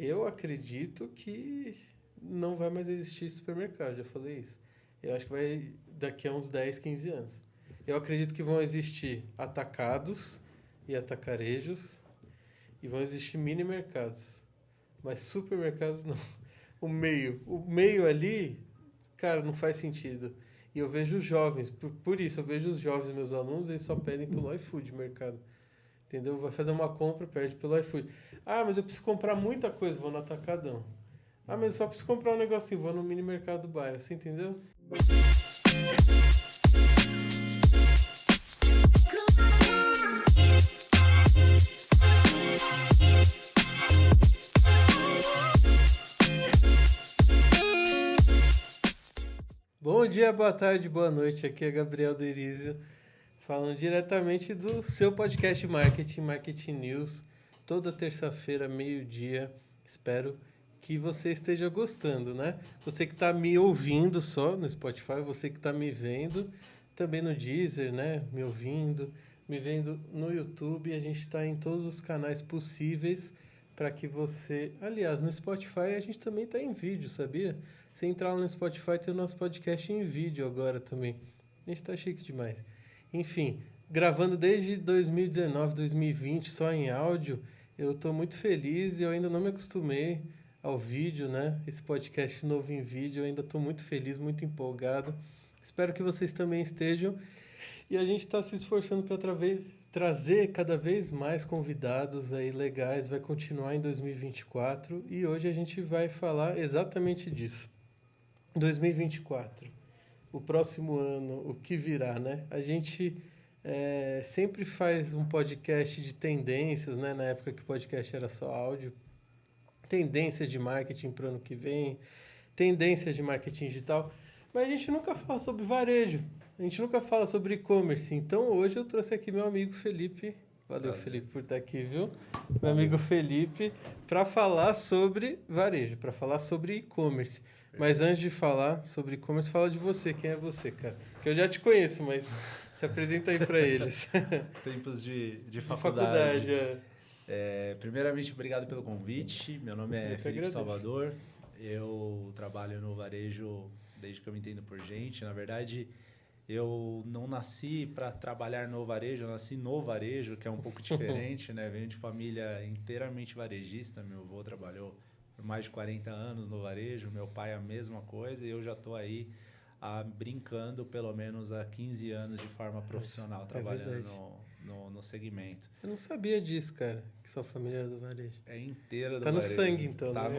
Eu acredito que não vai mais existir supermercado, já falei isso. Eu acho que vai daqui a uns 10, 15 anos. Eu acredito que vão existir atacados e atacarejos e vão existir mini mercados, mas supermercados não. O meio ali, cara, não faz sentido. E eu vejo os jovens, por isso, eu vejo os jovens, meus alunos, eles só pedem pelo iFood mercado. Entendeu? Vai fazer uma compra, pede pelo iFood. Ah, mas eu preciso comprar muita coisa, vou no Atacadão. Ah, mas eu só preciso comprar um negocinho, vou no mini mercado do bairro, assim, entendeu? Bom dia, boa tarde, boa noite. Aqui é Gabriel Derizio, falando diretamente do seu podcast de marketing, Marketing News, toda terça-feira, meio-dia. Espero que você esteja gostando, né? Você que está me ouvindo só no Spotify, você que está me vendo também no Deezer, né? Me vendo no YouTube. A gente está em todos os canais possíveis para que você... Aliás, no Spotify a gente também está em vídeo, sabia? Se entrar lá no Spotify, tem o nosso podcast em vídeo agora também. A gente tá chique demais. Enfim, gravando desde 2019, 2020, só em áudio, eu tô muito feliz e eu ainda não me acostumei ao vídeo, né? Esse podcast novo em vídeo, eu ainda tô muito feliz, muito empolgado. Espero que vocês também estejam. E a gente está se esforçando para trazer cada vez mais convidados aí legais. Vai continuar em 2024 e hoje a gente vai falar exatamente disso. 2024, o próximo ano, o que virá, né? A gente sempre faz um podcast de tendências, né? Na época que o podcast era só áudio. Tendências de marketing para o ano que vem, tendências de marketing digital. Mas a gente nunca fala sobre varejo, a gente nunca fala sobre e-commerce. Então hoje eu trouxe aqui meu amigo Felipe. Valeu, Felipe, por estar aqui, viu? Meu amigo Felipe, para falar sobre varejo, para falar sobre e-commerce. Mas antes de falar sobre e-commerce, fala de você. Quem é você, cara? Que eu já te conheço, mas se apresenta aí para eles. Tempos de faculdade. É. Primeiramente, obrigado pelo convite. Meu nome é Felipe agradeço. Salvador. Eu trabalho no varejo desde que eu me entendo por gente. Na verdade, eu não nasci para trabalhar no varejo, eu nasci no varejo, que é um pouco diferente, né? Venho de família inteiramente varejista. Meu avô trabalhou por mais de 40 anos no varejo, meu pai a mesma coisa, e eu já estou aí brincando pelo menos há 15 anos de forma profissional, trabalhando no segmento. Eu não sabia disso, cara, que sua família era do varejo. É inteira do varejo. Tá no sangue, então, tá né?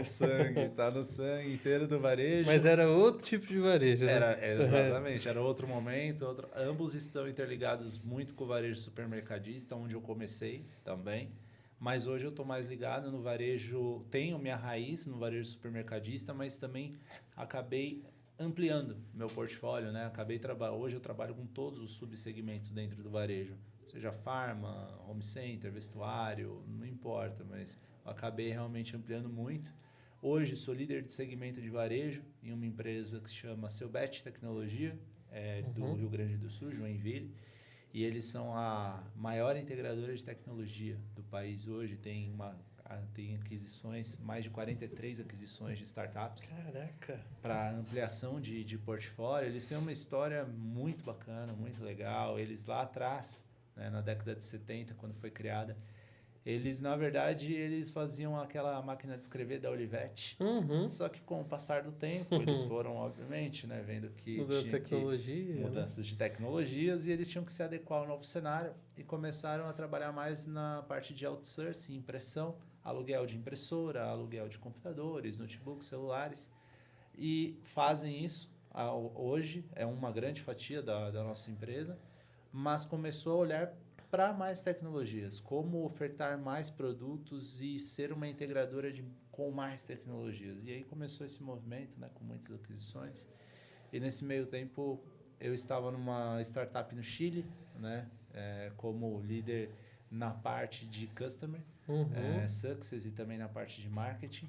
Tá no sangue, inteiro do varejo. Mas era outro tipo de varejo, né? Exatamente, era outro momento. Ambos estão interligados muito com o varejo supermercadista, onde eu comecei também. Mas hoje eu estou mais ligado no varejo, tenho minha raiz no varejo supermercadista, mas também acabei ampliando meu portfólio, né? Hoje eu trabalho com todos os subsegmentos dentro do varejo, seja farma, home center, vestuário, não importa, mas eu acabei realmente ampliando muito. Hoje sou líder de segmento de varejo em uma empresa que se chama Selbet Tecnologia, do Rio Grande do Sul, Joinville. E eles são a maior integradora de tecnologia do país hoje. Tem aquisições, mais de 43 aquisições de startups. Caraca! Para ampliação de portfólio. Eles têm uma história muito bacana, muito legal. Eles lá atrás, né, na década de 70, quando foi criada, na verdade, eles faziam aquela máquina de escrever da Olivetti. Só que com o passar do tempo, eles foram, obviamente, né, vendo que mudanças de tecnologias, e eles tinham que se adequar ao novo cenário e começaram a trabalhar mais na parte de outsourcing, impressão, aluguel de impressora, aluguel de computadores, notebooks, celulares, e fazem isso. Hoje é uma grande fatia da nossa empresa, mas começou a olhar para mais tecnologias, como ofertar mais produtos e ser uma integradora com mais tecnologias. E aí começou esse movimento, né, com muitas aquisições. E nesse meio tempo eu estava numa startup no Chile, né, como líder na parte de customer, success, e também na parte de marketing.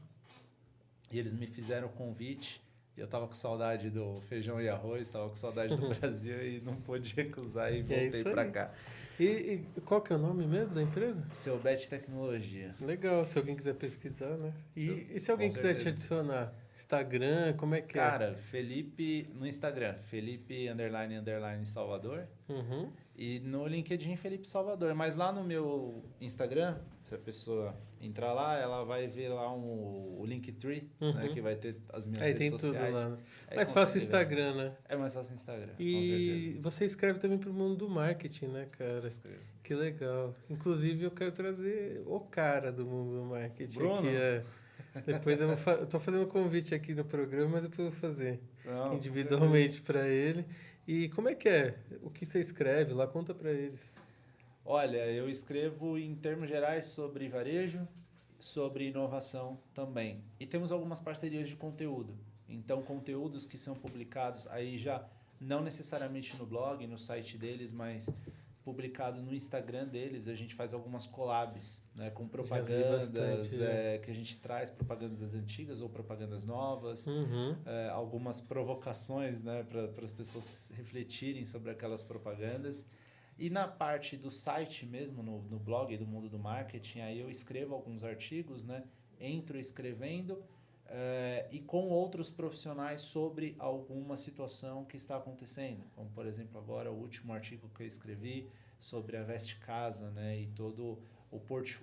E eles me fizeram o convite E eu tava com saudade do feijão e arroz, tava com saudade do Brasil e não pude recusar e voltei para cá. E qual que é o nome mesmo da empresa? Seu Bet Tecnologia. Legal, se alguém quiser pesquisar, né? E se alguém Com quiser te certeza. adicionar? Instagram, como é que é? Cara, Felipe no Instagram, Felipe _ Salvador. Uhum. E no LinkedIn, Felipe Salvador. Mas lá no meu Instagram, se a pessoa entrar lá, ela vai ver lá o Linktree, né? Que vai ter as minhas Aí redes tem sociais. tudo lá, né? Aí Mais consegue fácil ver. Instagram, né? É mais fácil Instagram, com E certeza. você escreve também pro mundo do marketing, né, cara? Escreve. Que legal. Inclusive, eu quero trazer o cara do mundo do marketing Bruno? aqui. Depois eu tô fazendo um convite aqui no programa, mas depois eu vou fazer Não, com individualmente para ele. E como é que é? O que você escreve lá? Conta para eles. Olha, eu escrevo em termos gerais sobre varejo, sobre inovação também. E temos algumas parcerias de conteúdo. Então, conteúdos que são publicados aí já não necessariamente no blog, no site deles, mas publicado no Instagram deles, a gente faz algumas collabs, né, com propagandas bastante, que a gente traz, propagandas das antigas ou propagandas novas, Uhum. algumas provocações, né, para as pessoas refletirem sobre aquelas propagandas. E na parte do site mesmo, no blog do Mundo do Marketing, aí eu escrevo alguns artigos, né, entro escrevendo e com outros profissionais sobre alguma situação que está acontecendo. Como, por exemplo, agora o último artigo que eu escrevi sobre a Veste Casa, né, e todo o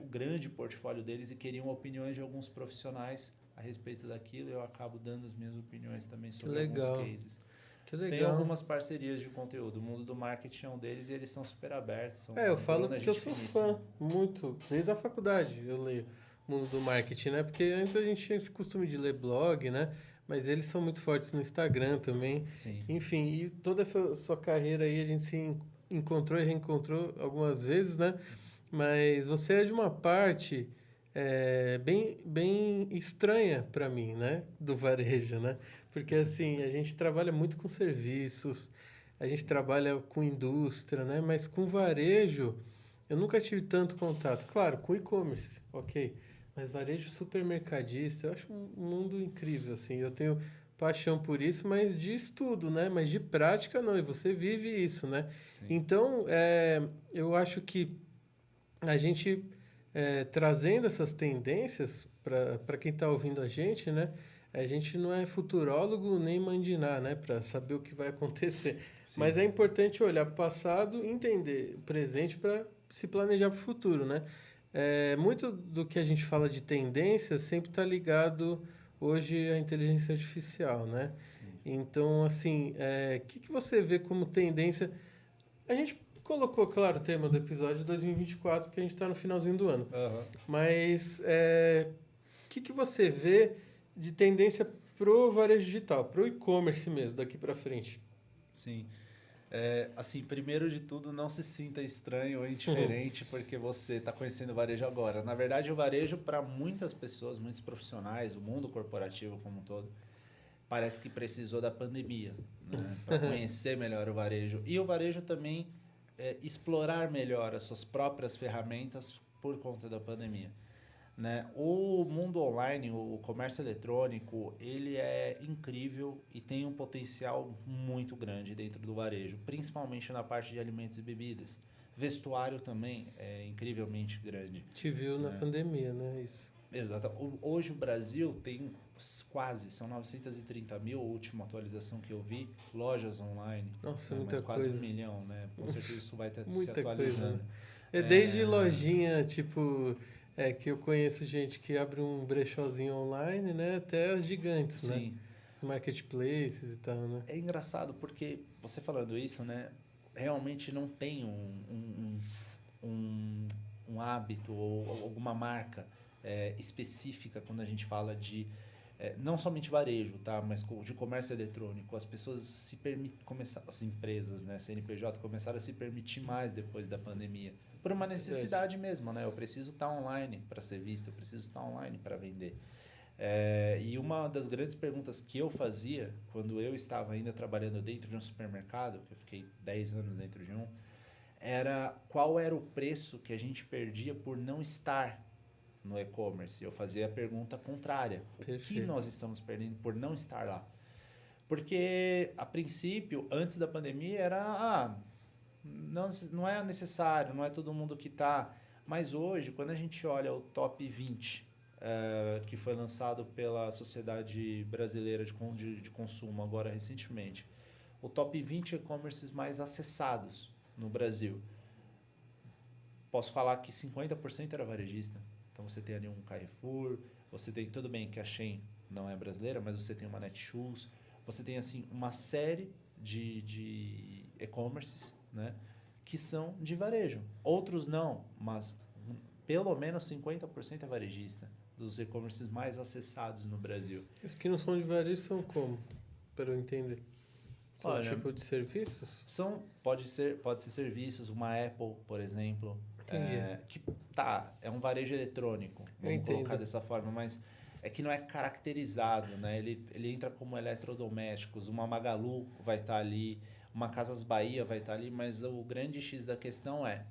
grande portfólio deles, e queriam opiniões de alguns profissionais a respeito daquilo, e eu acabo dando as minhas opiniões também sobre alguns cases. Que legal. Tem algumas parcerias de conteúdo. O Mundo do Marketing é um deles e eles são super abertos. São Eu falo Bruna, porque eu sou fã, muito. Desde a faculdade eu leio Mundo do Marketing, né? Porque antes a gente tinha esse costume de ler blog, né? Mas eles são muito fortes no Instagram também. Sim. Enfim, e toda essa sua carreira aí a gente se encontrou e reencontrou algumas vezes, né? Mas você é de uma parte bem estranha para mim, né? Do varejo, né? Porque assim, a gente trabalha muito com serviços, a gente trabalha com indústria, né? Mas com varejo, eu nunca tive tanto contato. Claro, com e-commerce, ok. Mas varejo supermercadista, eu acho um mundo incrível, assim. Eu tenho paixão por isso, mas de estudo, né? Mas de prática, não. E você vive isso, né? Sim. Então, eu acho que a gente trazendo essas tendências para quem está ouvindo a gente, né? A gente não é futurólogo nem mandinar, né? Para saber o que vai acontecer. Sim. Mas é importante olhar para o passado, entender o presente para se planejar para o futuro, né? Muito do que a gente fala de tendência sempre está ligado hoje à inteligência artificial, né? Sim. Então, assim, que você vê como tendência? A gente colocou, claro, o tema do episódio 2024, porque a gente está no finalzinho do ano. Uhum. Mas que você vê de tendência pro varejo digital, pro e-commerce mesmo, daqui para frente? Sim. Assim, primeiro de tudo, não se sinta estranho ou indiferente porque você está conhecendo o varejo agora. Na verdade, o varejo, para muitas pessoas, muitos profissionais, o mundo corporativo como um todo, parece que precisou da pandemia, né, para conhecer melhor o varejo. E o varejo também explorar melhor as suas próprias ferramentas por conta da pandemia. Né? O mundo online, o comércio eletrônico, ele é incrível e tem um potencial muito grande dentro do varejo, principalmente na parte de alimentos e bebidas. Vestuário também é incrivelmente grande. Te viu na pandemia, né? Isso. Exato. Hoje o Brasil tem são 930 mil, a última atualização que eu vi, lojas online. Nossa, né? muita Mas quase coisa. 1 milhão, né? Com certeza isso vai estar se Muita atualizando. coisa. Desde lojinha, tipo, que eu conheço gente que abre um brechózinho online, né? Até as gigantes, Sim. né? Os marketplaces e tal, né? É engraçado porque, você falando isso, né? Realmente não tem um hábito ou alguma marca específica quando a gente fala de não somente varejo, tá? Mas de comércio eletrônico. As pessoas as empresas, né? CNPJ começaram a se permitir mais depois da pandemia. Por uma necessidade mesmo, né? Eu preciso estar online para ser visto, eu preciso estar online para vender. E uma das grandes perguntas que eu fazia quando eu estava ainda trabalhando dentro de um supermercado, que eu fiquei 10 anos dentro de um, era qual era o preço que a gente perdia por não estar no e-commerce. Eu fazia a pergunta contrária. O que nós estamos perdendo por não estar lá? Porque, a princípio, antes da pandemia, não é necessário, não é todo mundo que está. Mas hoje, quando a gente olha o top 20, que foi lançado pela Sociedade Brasileira de Consumo, agora recentemente, o top 20 e-commerces mais acessados no Brasil. Posso falar que 50% era varejista. Então, você tem ali um Carrefour, você tem, tudo bem que a Shein não é brasileira, mas você tem uma Netshoes, você tem assim uma série de e-commerces, né, que são de varejo. Outros não, mas pelo menos 50% é varejista, dos e-commerces mais acessados no Brasil. Os que não são de varejo são como? Para eu entender. São tipo de serviços? Pode ser serviços, uma Apple, por exemplo. Entendi. É um varejo eletrônico, vamos colocar dessa forma, mas é que não é caracterizado, né? Ele entra como eletrodomésticos, uma Magalu vai estar ali, uma Casas Bahia vai estar ali, mas o grande X da questão é,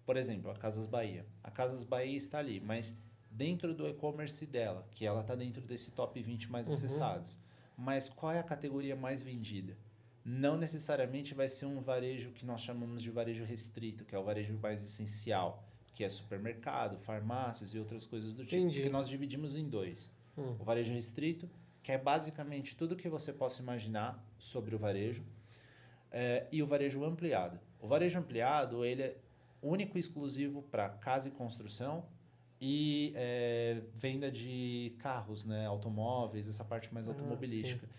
por exemplo, a Casas Bahia. A Casas Bahia está ali, mas dentro do e-commerce dela, que ela está dentro desse top 20 mais acessados, mas qual é a categoria mais vendida? Não necessariamente vai ser um varejo que nós chamamos de varejo restrito, que é o varejo mais essencial, que é supermercado, farmácias e outras coisas do tipo. Entendi. Que nós dividimos em dois. O varejo restrito, que é basicamente tudo que você possa imaginar sobre o varejo, e o varejo ampliado. O varejo ampliado, ele é único e exclusivo para casa e construção e venda de carros, né, automóveis, essa parte mais automobilística.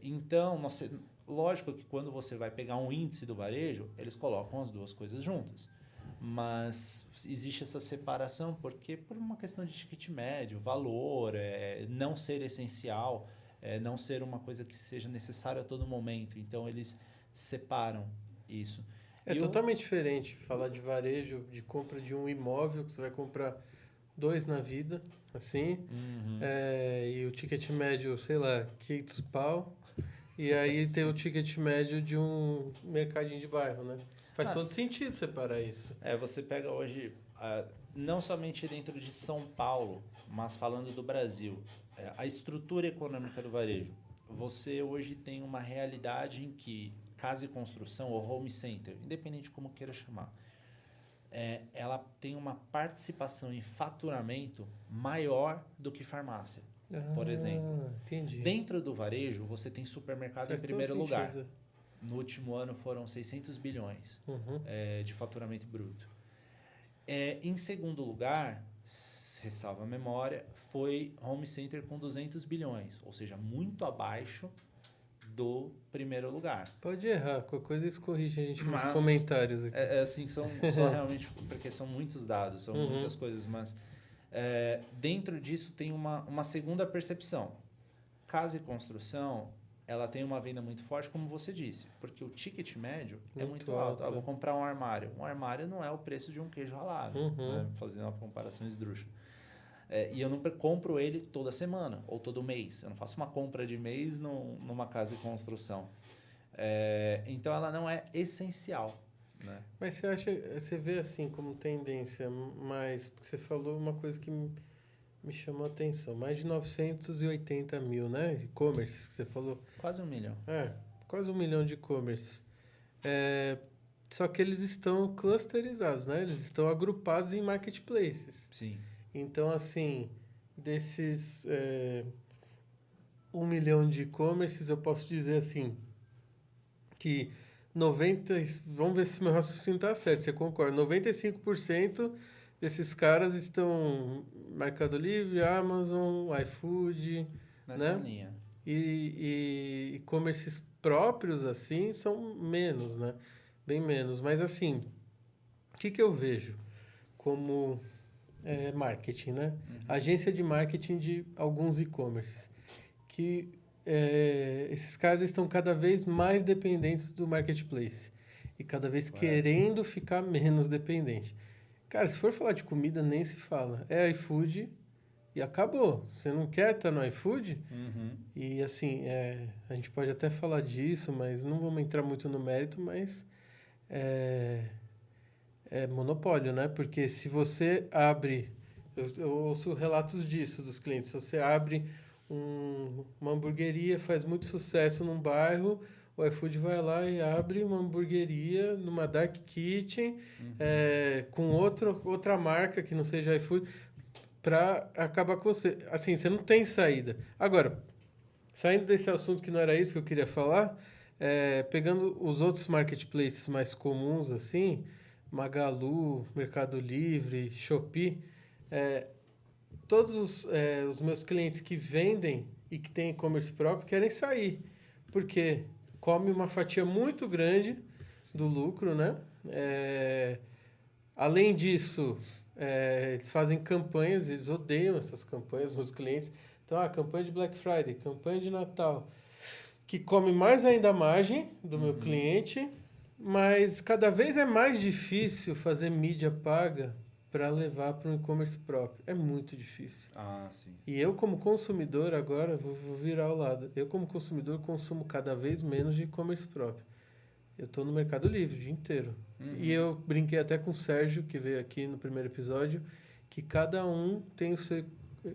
Então, lógico que quando você vai pegar um índice do varejo, eles colocam as duas coisas juntas. Mas existe essa separação porque por uma questão de ticket médio, valor, não ser essencial, não ser uma coisa que seja necessária a todo momento. Então, eles separam isso. É totalmente diferente falar de varejo, de compra de um imóvel, que você vai comprar 2 na vida, assim, e o ticket médio, sei lá, 500 pau, e aí tem o ticket médio de um mercadinho de bairro, né? Faz todo sentido separar isso. Você pega hoje, não somente dentro de São Paulo, mas falando do Brasil, a estrutura econômica do varejo. Você hoje tem uma realidade em que casa e construção ou home center, independente de como queira chamar, ela tem uma participação em faturamento maior do que farmácia, por exemplo. Entendi. Dentro do varejo, você tem supermercado em primeiro lugar. No último ano foram 600 bilhões de faturamento bruto. Em segundo lugar, ressalva a memória, foi home center com 200 bilhões, ou seja, muito abaixo do primeiro lugar. Pode errar, qualquer coisa eles corrigem a gente nos comentários aqui. Assim, são realmente, porque são muitos dados, são muitas coisas, mas dentro disso tem uma segunda percepção. Casa e construção, ela tem uma venda muito forte, como você disse, porque o ticket médio é muito alto. Eu vou comprar um armário. Um armário não é o preço de um queijo ralado, né? Fazendo uma comparação esdrúxula. E eu não compro ele toda semana ou todo mês. Eu não faço uma compra de mês numa casa de construção. Então, ela não é essencial. Né? Mas você vê assim como tendência, mas porque você falou uma coisa que me chamou a atenção. Mais de 980 mil, né? E-commerces que você falou. Quase 1 milhão. Quase 1 milhão de e-commerce. Só que eles estão clusterizados, né? Eles estão agrupados em marketplaces. Sim. Então, assim, desses 1 milhão de e-commerces, eu posso dizer assim, que 90%, vamos ver se meu raciocínio está certo, você concorda, 95% desses caras estão Mercado Livre, Amazon, iFood, nessa né? linha. E e-commerces próprios, assim, são menos, né? Bem menos. Mas, assim, o que eu vejo como marketing, né? Agência de marketing de alguns e-commerces. Que esses caras estão cada vez mais dependentes do marketplace. E cada vez querendo ficar menos dependente. Cara, se for falar de comida, nem se fala. É iFood e acabou. Você não quer estar no iFood? E assim, a gente pode até falar disso, mas não vamos entrar muito no mérito, mas é monopólio, né? Porque se você abre... Eu ouço relatos disso dos clientes. Se você abre uma hamburgueria faz muito sucesso num bairro, o iFood vai lá e abre uma hamburgueria numa dark kitchen, com outra marca que não seja iFood, para acabar com você. Assim, você não tem saída. Agora, saindo desse assunto que não era isso que eu queria falar, pegando os outros marketplaces mais comuns, assim, Magalu, Mercado Livre, Shopee, todos os meus clientes que vendem e que têm e-commerce próprio querem sair, porque come uma fatia muito grande do lucro, né? Além disso, eles fazem campanhas, eles odeiam essas campanhas, meus clientes. Então, campanha de Black Friday, campanha de Natal, que come mais ainda a margem do meu cliente, mas cada vez é mais difícil fazer mídia paga para levar para um e-commerce próprio. É muito difícil. Ah, sim. E eu, como consumidor, agora, vou virar ao lado. Eu, como consumidor, consumo cada vez menos de e-commerce próprio. Eu estou no Mercado Livre o dia inteiro. E eu brinquei até com o Sérgio, que veio aqui no primeiro episódio, que cada um tem o seu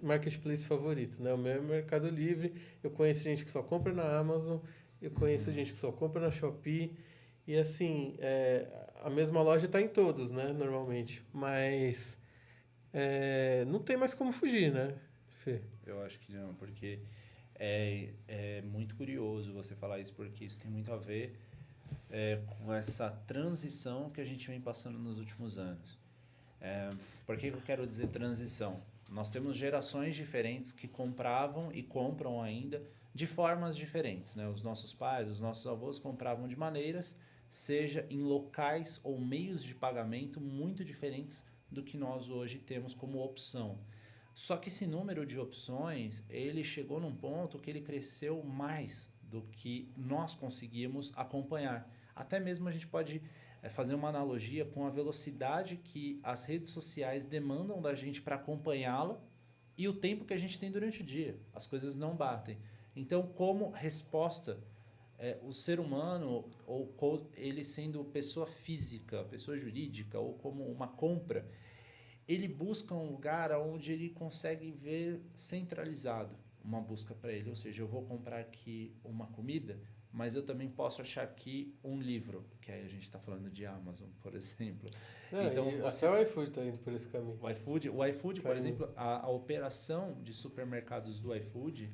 marketplace favorito, né? O meu é Mercado Livre, eu conheço gente que só compra na Amazon, eu conheço gente que só compra na Shopee, e assim, a mesma loja está em todos, né? Normalmente, mas não tem mais como fugir, né, Fê? Eu acho que não, porque é muito curioso você falar isso, porque isso tem muito a ver com essa transição que a gente vem passando nos últimos anos. Por que eu quero dizer transição? Nós temos gerações diferentes que compravam e compram ainda de formas diferentes, né? Os nossos pais, os nossos avós compravam de maneiras, seja em locais ou meios de pagamento muito diferentes do que nós hoje temos como opção. Só que esse número de opções, ele chegou num ponto que ele cresceu mais do que nós conseguimos acompanhar. Até mesmo a gente pode fazer uma analogia com a velocidade que as redes sociais demandam da gente para acompanhá-la e o tempo que a gente tem durante o dia. As coisas não batem. Então, como resposta, o ser humano, ou ele sendo pessoa física, pessoa jurídica, ou como uma compra, ele busca um lugar onde ele consegue ver centralizado uma busca para ele. Ou seja, eu vou comprar aqui uma comida, mas eu também posso achar aqui um livro, que aí a gente está falando de Amazon, por exemplo. Então, até o iFood está indo por esse caminho. O iFood, por Tá exemplo, a operação de supermercados do iFood,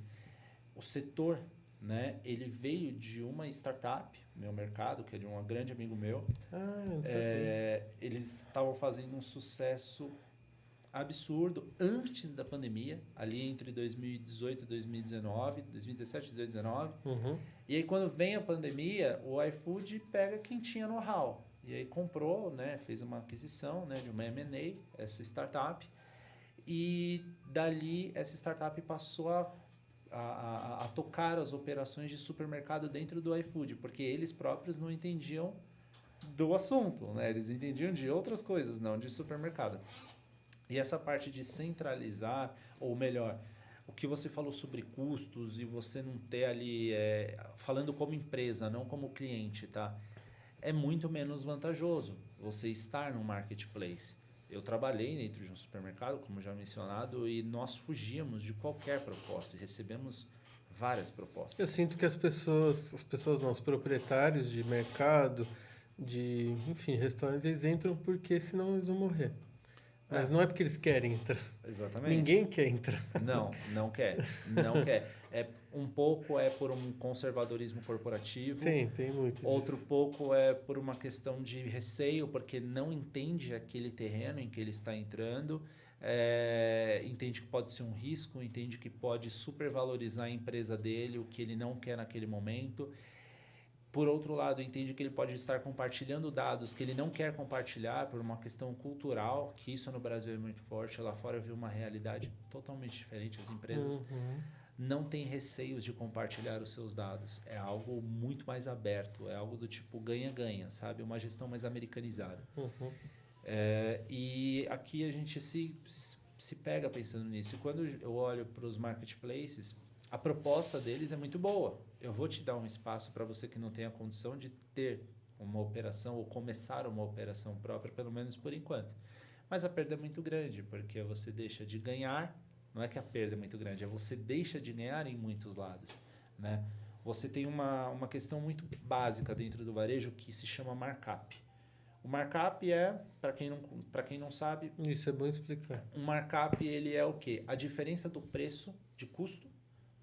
o setor, né, ele veio de uma startup, Meu Mercado, que é de um grande amigo meu. Não sabia. Eles estavam fazendo um sucesso absurdo antes da pandemia, ali entre 2018 e 2019, 2017 e 2019. E aí quando vem a pandemia, o iFood pega quem tinha know-how. E aí comprou, né, fez uma aquisição, né, de uma M&A, essa startup. E dali essa startup passou a tocar as operações de supermercado dentro do iFood, porque eles próprios não entendiam do assunto, né? Eles entendiam de outras coisas, não de supermercado. E essa parte de centralizar, ou melhor, o que você falou sobre custos e você não ter ali, falando como empresa, não como cliente, tá? É muito menos vantajoso você estar no marketplace. Eu trabalhei dentro de um supermercado, como já mencionado, e nós fugíamos de qualquer proposta e recebemos várias propostas. Eu sinto que os proprietários de mercado, enfim, restaurantes, eles entram porque senão eles vão morrer. Mas não é porque eles querem entrar. Exatamente. Ninguém quer entrar. Não quer. Não quer. Um pouco por um conservadorismo corporativo. Tem muito Outro disso. pouco por uma questão de receio, porque não entende aquele terreno em que ele está entrando. Entende que pode ser um risco, entende que pode supervalorizar a empresa dele, o que ele não quer naquele momento. Por outro lado, entende que ele pode estar compartilhando dados que ele não quer compartilhar por uma questão cultural, que isso no Brasil é muito forte. Lá fora eu vi uma realidade totalmente diferente. As empresas não têm receios de compartilhar os seus dados. É algo muito mais aberto, é algo do tipo ganha-ganha, sabe? Uma gestão mais americanizada. E aqui a gente se pega pensando nisso. E quando eu olho para os marketplaces, a proposta deles é muito boa. Eu vou te dar um espaço para você que não tem a condição de ter uma operação ou começar uma operação própria, pelo menos por enquanto. Mas a perda é muito grande, porque você deixa de ganhar, Não é que a perda é muito grande, é você deixa de ganhar em muitos lados, né? Você tem uma questão muito básica dentro do varejo que se chama markup. O markup é, para quem não sabe, Isso é bom explicar. um markup ele é o quê? A diferença do preço de custo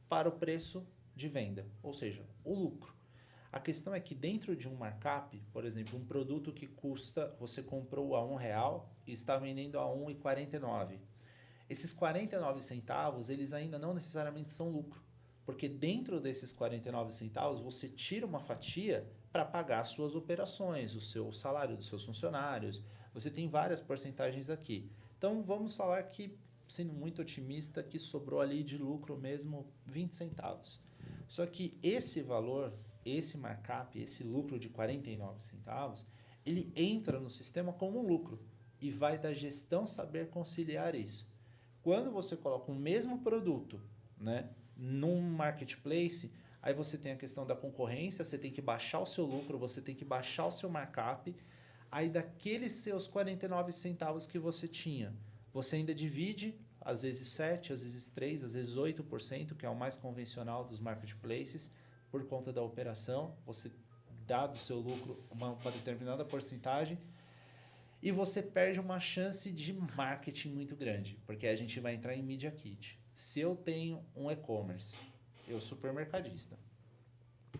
para o preço de venda, ou seja, o lucro. A questão é que dentro de um markup, por exemplo, um produto que custa, você comprou a R$1 e está vendendo a R$1,49. Esses 49 centavos, eles ainda não necessariamente são lucro, porque dentro desses 49 centavos você tira uma fatia para pagar as suas operações, o seu salário dos seus funcionários. Você tem várias porcentagens aqui. Então vamos falar que, sendo muito otimista, que sobrou ali de lucro mesmo 20 centavos. Só que esse valor, esse markup, esse lucro de 49 centavos, ele entra no sistema como um lucro e vai da gestão saber conciliar isso. Quando você coloca o mesmo produto, né, num marketplace, aí você tem a questão da concorrência, você tem que baixar o seu lucro, você tem que baixar o seu markup, aí daqueles seus 49 centavos que você tinha, você ainda divide, às vezes 7%, às vezes 3%, às vezes 8%, que é o mais convencional dos marketplaces, por conta da operação, você dá do seu lucro uma determinada porcentagem, e você perde uma chance de marketing muito grande, porque a gente vai entrar em Media Kit. Se eu tenho um e-commerce, eu supermercadista,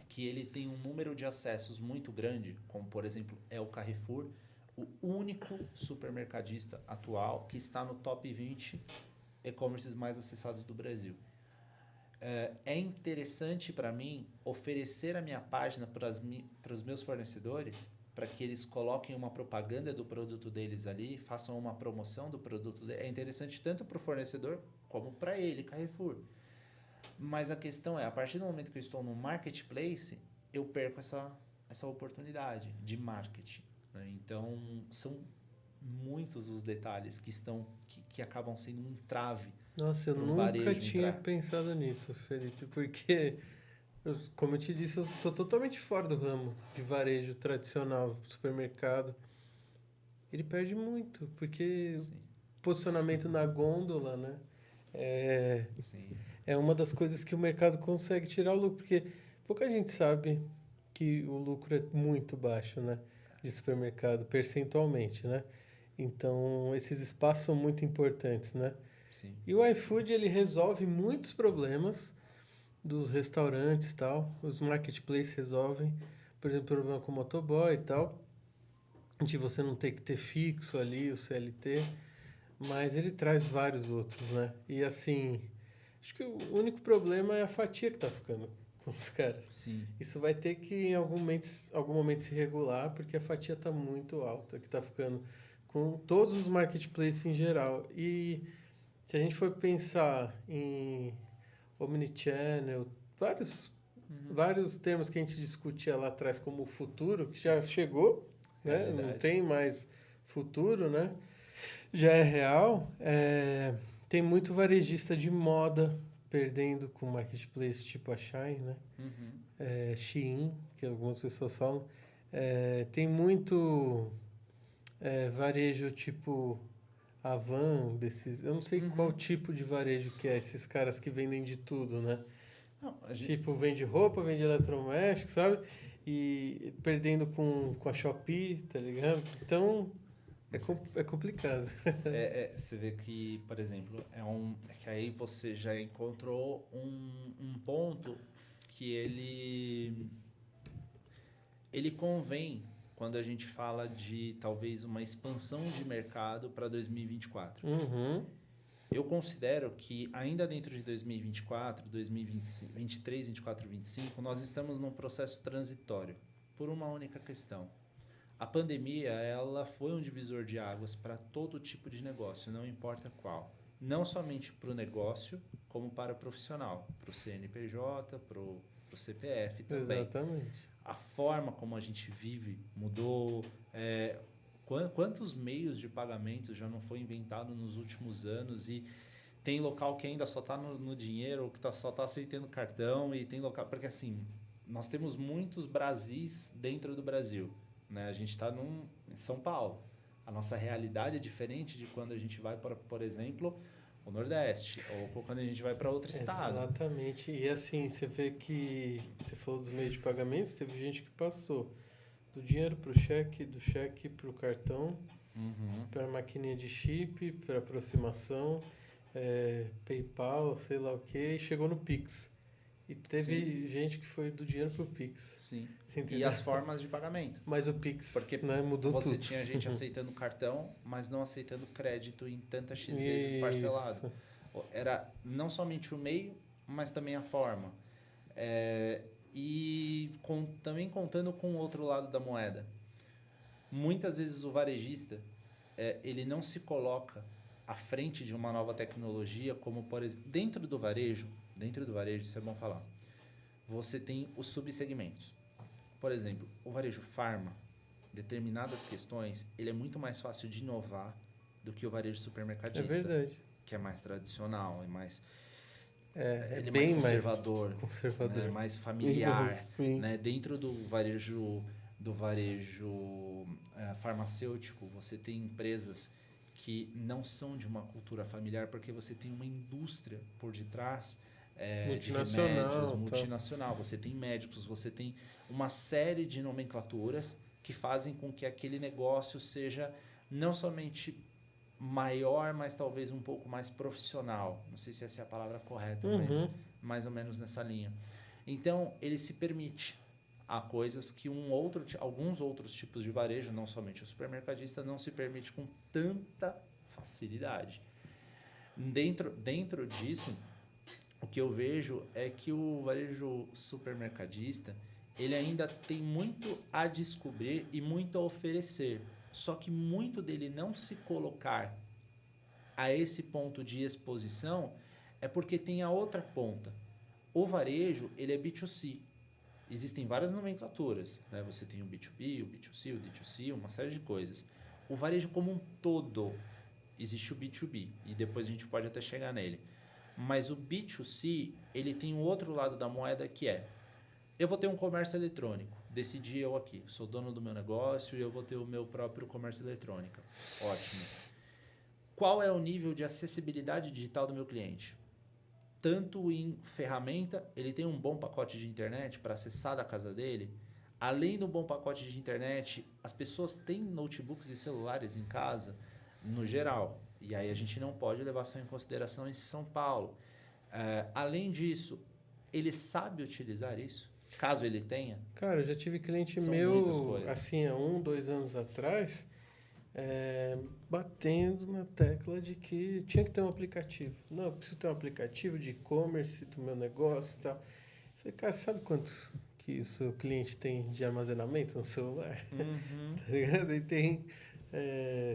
que ele tem um número de acessos muito grande, como por exemplo é o Carrefour, o único supermercadista atual que está no top 20 e-commerces mais acessados do Brasil. É interessante para mim oferecer a minha página para os meus fornecedores, para que eles coloquem uma propaganda do produto deles ali, façam uma promoção do produto dele. É interessante tanto para o fornecedor como para ele, Carrefour. Mas a questão é, a partir do momento que eu estou no marketplace, eu perco essa oportunidade de marketing, né? Então, são muitos os detalhes que acabam sendo um entrave. Nossa, eu nunca tinha pensado nisso, Felipe, porque, como eu te disse, eu sou totalmente fora do ramo de varejo tradicional, supermercado. Ele perde muito, porque Sim. posicionamento na gôndola, né? Sim. É uma das coisas que o mercado consegue tirar o lucro, porque pouca gente sabe que o lucro é muito baixo, né? De supermercado, percentualmente, né? Então, esses espaços são muito importantes, né? Sim. E o iFood, ele resolve muitos problemas dos restaurantes e tal. Os marketplaces resolvem, por exemplo, problema com o motoboy e tal, de você não ter que ter fixo ali, o CLT, mas ele traz vários outros, né? E assim, acho que o único problema é a fatia que tá ficando com os caras. Sim. Isso vai ter que em algum momento se regular, porque a fatia tá muito alta, que tá ficando com todos os marketplaces em geral. E se a gente for pensar em omnichannel, vários termos que a gente discutia lá atrás como o futuro, que já chegou, né? Não tem mais futuro, né? Já é real. Tem muito varejista de moda perdendo com marketplace tipo a Shine, né? Shein, que algumas pessoas falam. Tem muito varejo tipo Avan, eu não sei qual tipo de varejo que é, esses caras que vendem de tudo, né? Não, Tipo, vende roupa, vende eletrodoméstico, sabe? E perdendo com a Shopee, tá ligado? Então, é complicado. Você vê que, por exemplo, é que aí você já encontrou um ponto que ele convém quando a gente fala de talvez uma expansão de mercado para 2024. Eu considero que ainda dentro de 2024, 2023, 24, 25, nós estamos num processo transitório por uma única questão. A pandemia, ela foi um divisor de águas para todo tipo de negócio, não importa qual. Não somente para o negócio, como para o profissional, para o CNPJ, para o CPF também. Exatamente. A forma como a gente vive mudou. Quantos meios de pagamento já não foi inventado nos últimos anos e tem local que ainda só está no dinheiro, que só está aceitando cartão, e tem local... Porque assim, nós temos muitos Brasis dentro do Brasil, né? A gente está em São Paulo. A nossa realidade é diferente de quando a gente vai para, por exemplo, o Nordeste, ou quando a gente vai para outro estado. Exatamente. E assim, você vê que você falou dos meios de pagamentos, teve gente que passou do dinheiro para o cheque, do cheque para o cartão, para a maquininha de chip, para aproximação, PayPal, sei lá o que, e chegou no Pix. E teve gente que foi do dinheiro pro Pix. Sim. Você E entendeu? as formas de pagamento. Mas o Pix, Porque né, mudou você tudo. tinha gente aceitando cartão, mas não aceitando crédito em tantas X vezes parcelado. Era não somente o meio, mas também a forma. Também contando com o outro lado da moeda. Muitas vezes o varejista, ele não se coloca à frente de uma nova tecnologia, como, por exemplo, dentro do varejo, isso é bom falar, você tem os subsegmentos. Por exemplo, o varejo farma, determinadas questões, ele é muito mais fácil de inovar do que o varejo supermercadista. É verdade. Que é mais tradicional, ele é bem mais conservador, conservador. Né? Mais familiar. Sim. Né? Dentro do varejo farmacêutico, você tem empresas que não são de uma cultura familiar, porque você tem uma indústria por detrás de remédios, multinacional. Você tem médicos, você tem uma série de nomenclaturas que fazem com que aquele negócio seja não somente maior, mas talvez um pouco mais profissional. Não sei se essa é a palavra correta, mas mais ou menos nessa linha. Então, ele se permite a coisas que alguns outros tipos de varejo, não somente o supermercadista, não se permite com tanta facilidade. Dentro disso, o que eu vejo é que o varejo supermercadista, ele ainda tem muito a descobrir e muito a oferecer. Só que muito dele não se colocar a esse ponto de exposição é porque tem a outra ponta. O varejo, ele é B2C. Existem várias nomenclaturas, né? Você tem o B2B, o B2C, o D2C, uma série de coisas. O varejo como um todo, existe o B2B, e depois a gente pode até chegar nele. Mas o B2C, ele tem o outro lado da moeda que eu vou ter um comércio eletrônico. Decidi eu aqui, sou dono do meu negócio e eu vou ter o meu próprio comércio eletrônico. Ótimo. Qual é o nível de acessibilidade digital do meu cliente? Tanto em ferramenta, ele tem um bom pacote de internet para acessar da casa dele. Além do bom pacote de internet, as pessoas têm notebooks e celulares em casa, no geral. E aí a gente não pode levar só em consideração em São Paulo. Além disso, ele sabe utilizar isso? Caso ele tenha? Cara, eu já tive cliente meu, assim, há 2 anos atrás, batendo na tecla de que tinha que ter um aplicativo. Não, eu preciso ter um aplicativo de e-commerce do meu negócio e tal. Eu falei, cara, sabe quanto que o seu cliente tem de armazenamento no celular? Tá ligado? Ele tem,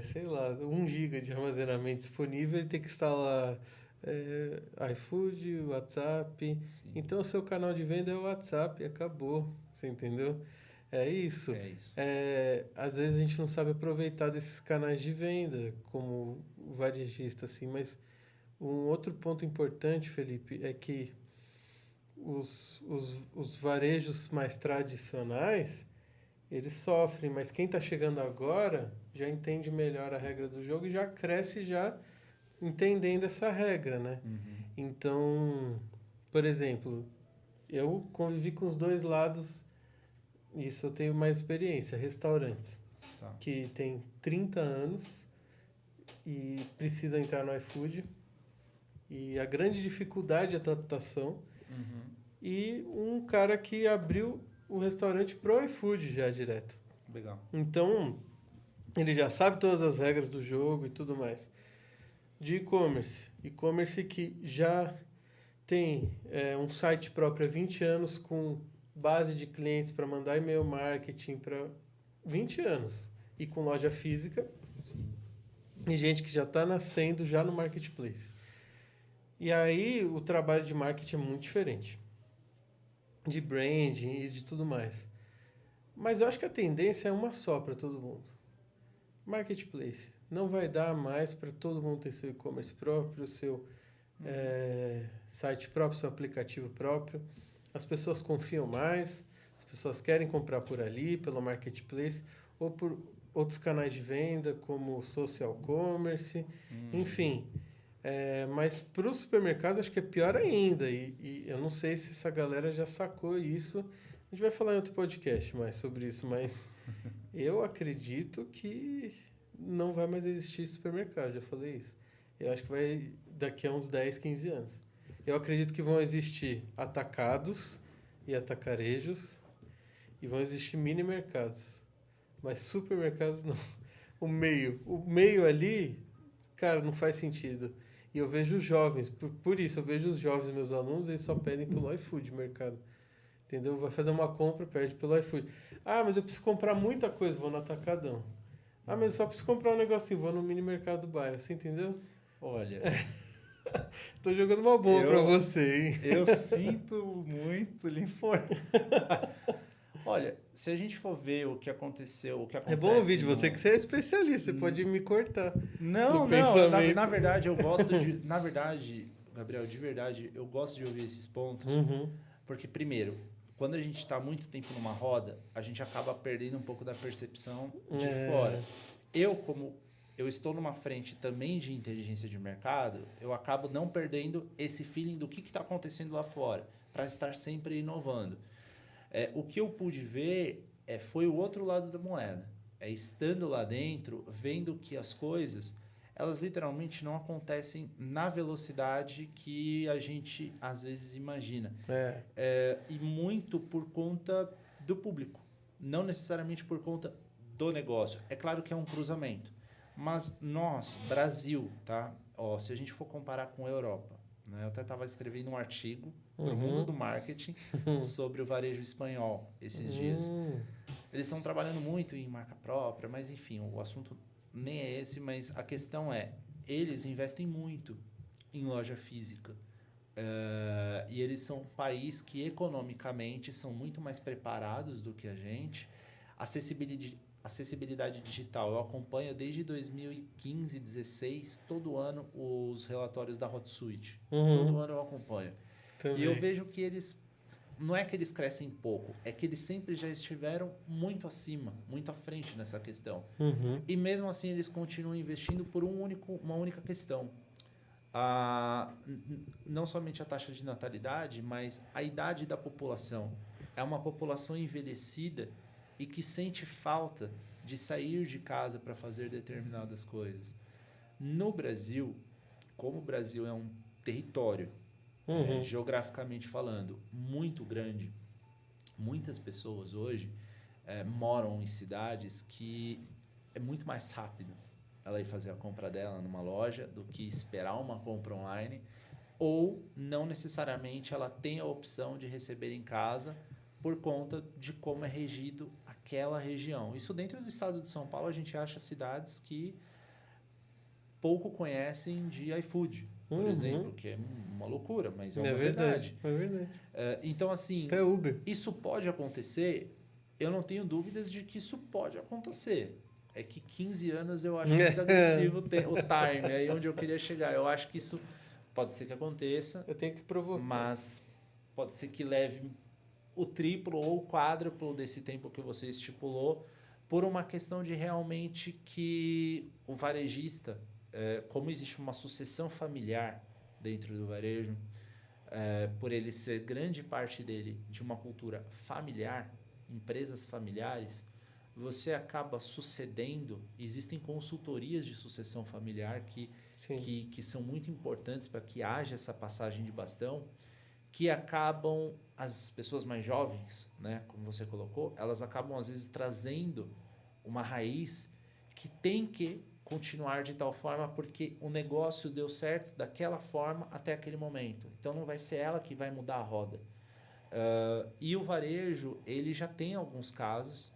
sei lá, 1 GB de armazenamento disponível, ele tem que instalar iFood, WhatsApp. Sim. Então, o seu canal de venda é o WhatsApp e acabou. Você entendeu? É isso. Às vezes a gente não sabe aproveitar desses canais de venda como varejista, assim, mas um outro ponto importante, Felipe, é que os varejos mais tradicionais, eles sofrem, mas quem está chegando agora já entende melhor a regra do jogo e já cresce já entendendo essa regra, né? Então, por exemplo, eu convivi com os dois lados. Isso eu tenho mais experiência. Restaurantes que tem 30 anos e precisam entrar no iFood. E a grande dificuldade de adaptação. E um cara que abriu o restaurante pro iFood já direto. Legal. Então, ele já sabe todas as regras do jogo e tudo mais. De e-commerce. E-commerce que já tem um site próprio há 20 anos com base de clientes para mandar e-mail marketing para 20 anos. E com loja física. Sim. E gente que já está nascendo já no marketplace. E aí o trabalho de marketing é muito diferente. De branding e de tudo mais. Mas eu acho que a tendência é uma só para todo mundo. Marketplace. Não vai dar mais para todo mundo ter seu e-commerce próprio, seu site próprio, seu aplicativo próprio. As pessoas confiam mais, as pessoas querem comprar por ali, pelo marketplace, ou por outros canais de venda, como social commerce, enfim. Mas para os supermercados acho que é pior ainda. E eu não sei se essa galera já sacou isso. A gente vai falar em outro podcast mais sobre isso, mas eu acredito que não vai mais existir supermercado, já falei isso. Eu acho que vai daqui a uns 10, 15 anos. Eu acredito que vão existir atacados e atacarejos e vão existir mini mercados. Mas supermercados não. O meio ali, cara, não faz sentido. E eu vejo os jovens, por isso, eu vejo os jovens, meus alunos, eles só pedem pelo iFood mercado. Entendeu? Vai fazer uma compra, pede pelo iFood. Ah, mas eu preciso comprar muita coisa, vou no Atacadão. Ah, mas eu só preciso comprar um negocinho, vou no mini mercado do bairro, você entendeu? Olha, Tô jogando uma boa pra você, hein? eu sinto muito lhe informar. Olha, se a gente for ver o que aconteceu, o que acontece... É bom ouvir de você que você é especialista, você pode me cortar. Não, do não, pensamento. na verdade eu gosto de... Na verdade, Gabriel, de verdade, eu gosto de ouvir esses pontos, Uhum. porque, primeiro, quando a gente está muito tempo numa roda, a gente acaba perdendo um pouco da percepção de fora. Como eu estou numa frente também de inteligência de mercado, eu acabo não perdendo esse feeling do que está acontecendo lá fora, para estar sempre inovando. O que eu pude ver foi o outro lado da moeda. Estando lá dentro, vendo que as coisas, elas literalmente não acontecem na velocidade que a gente às vezes imagina. E muito por conta do público, não necessariamente por conta do negócio. É claro que é um cruzamento, mas nós, Brasil, tá? Se a gente for comparar com a Europa, né? Eu até estava escrevendo um artigo para o mundo do marketing sobre o varejo espanhol esses dias. Eles estão trabalhando muito em marca própria, mas enfim, o assunto nem é esse, mas a questão eles investem muito em loja física. E eles são um país que economicamente são muito mais preparados do que a gente. Acessibilidade digital, eu acompanho desde 2015, 2016, todo ano os relatórios da Hotsuite. Todo ano eu acompanho. Também. E eu vejo que eles, não é que eles crescem pouco, é que eles sempre já estiveram muito acima, muito à frente nessa questão. E mesmo assim eles continuam investindo por uma única questão. Não somente a taxa de natalidade, mas a idade da população. É uma população envelhecida e que sente falta de sair de casa para fazer determinadas coisas. No Brasil, como o Brasil é um território, geograficamente falando, muito grande, muitas pessoas hoje moram em cidades que é muito mais rápido ela ir fazer a compra dela numa loja do que esperar uma compra online, ou não necessariamente ela tem a opção de receber em casa por conta de como é regido aquela região. Isso dentro do estado de São Paulo, a gente acha cidades que pouco conhecem de iFood, por exemplo, que é uma loucura, mas é uma verdade. É verdade. Então, assim, Até Uber. isso pode acontecer, eu não tenho dúvidas de que isso pode acontecer. É que 15 anos eu acho muito agressivo o time, aí onde eu queria chegar. Eu acho que isso pode ser que aconteça. Eu tenho que provocar. Mas pode ser que leve o triplo ou o quádruplo desse tempo que você estipulou, por uma questão de realmente que o varejista, como existe uma sucessão familiar dentro do varejo, por ele ser grande parte dele de uma cultura familiar, empresas familiares, você acaba sucedendo. Existem consultorias de sucessão familiar que são muito importantes para que haja essa passagem de bastão, que acabam, as pessoas mais jovens, né, como você colocou, elas acabam às vezes trazendo uma raiz que tem que continuar de tal forma porque o negócio deu certo daquela forma até aquele momento. Então não vai ser ela que vai mudar a roda. E o varejo, ele já tem alguns casos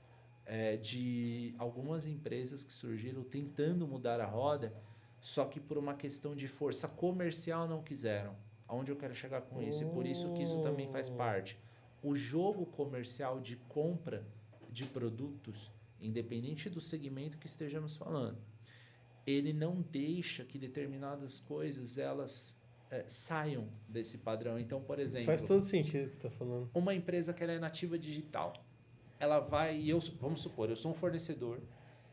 de algumas empresas que surgiram tentando mudar a roda, só que por uma questão de força comercial não quiseram. Aonde eu quero chegar com isso? E por isso que isso também faz parte. O jogo comercial de compra de produtos, independente do segmento que estejamos falando, ele não deixa que determinadas coisas elas saiam desse padrão. Então, por exemplo... Faz todo sentido o que você está falando. Uma empresa que ela é nativa digital, ela vai... vamos supor, eu sou um fornecedor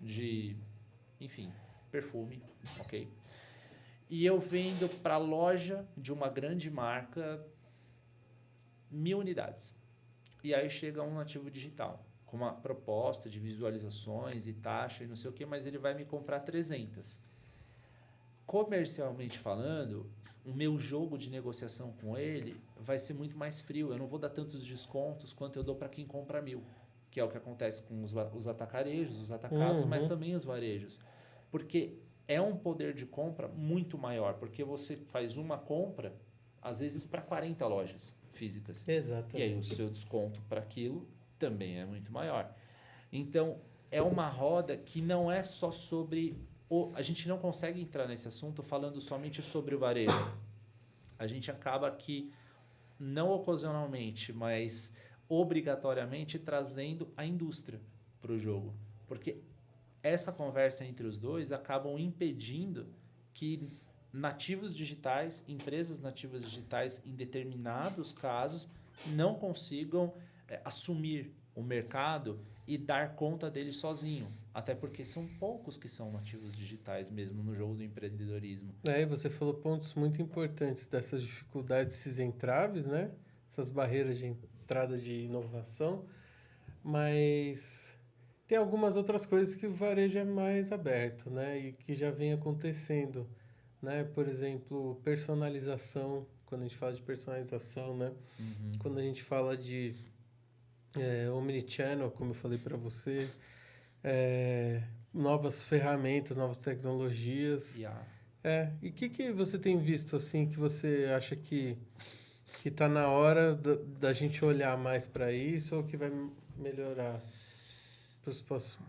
de, enfim, perfume, ok? e eu vendo para a loja de uma grande marca 1.000 unidades. E aí chega um nativo digital com uma proposta de visualizações e taxa e não sei o que, mas ele vai me comprar 300. Comercialmente falando, o meu jogo de negociação com ele vai ser muito mais frio. Eu não vou dar tantos descontos quanto eu dou para quem compra 1.000, que é o que acontece com os atacarejos, os atacados, mas também os varejos. Porque é um poder de compra muito maior, porque você faz uma compra, às vezes, para 40 lojas físicas. Exatamente. E aí o seu desconto para aquilo também é muito maior. Então, é uma roda que não é só sobre... A gente não consegue entrar nesse assunto falando somente sobre o varejo. A gente acaba que, não ocasionalmente, mas obrigatoriamente, trazendo a indústria para o jogo. Porque essa conversa entre os dois acabam impedindo que nativos digitais, empresas nativas digitais, em determinados casos, não consigam assumir o mercado e dar conta dele sozinho. Até porque são poucos que são nativos digitais mesmo no jogo do empreendedorismo. Aí você falou pontos muito importantes dessas dificuldades, esses entraves, né? Essas barreiras de entrada de inovação, mas tem algumas outras coisas que o varejo é mais aberto, né? E que já vem acontecendo, né? Por exemplo, personalização, quando a gente fala de personalização, né? Quando a gente fala de omnichannel, como eu falei para você, novas ferramentas, novas tecnologias. E o que você tem visto assim que você acha que está na hora da gente olhar mais para isso ou que vai melhorar,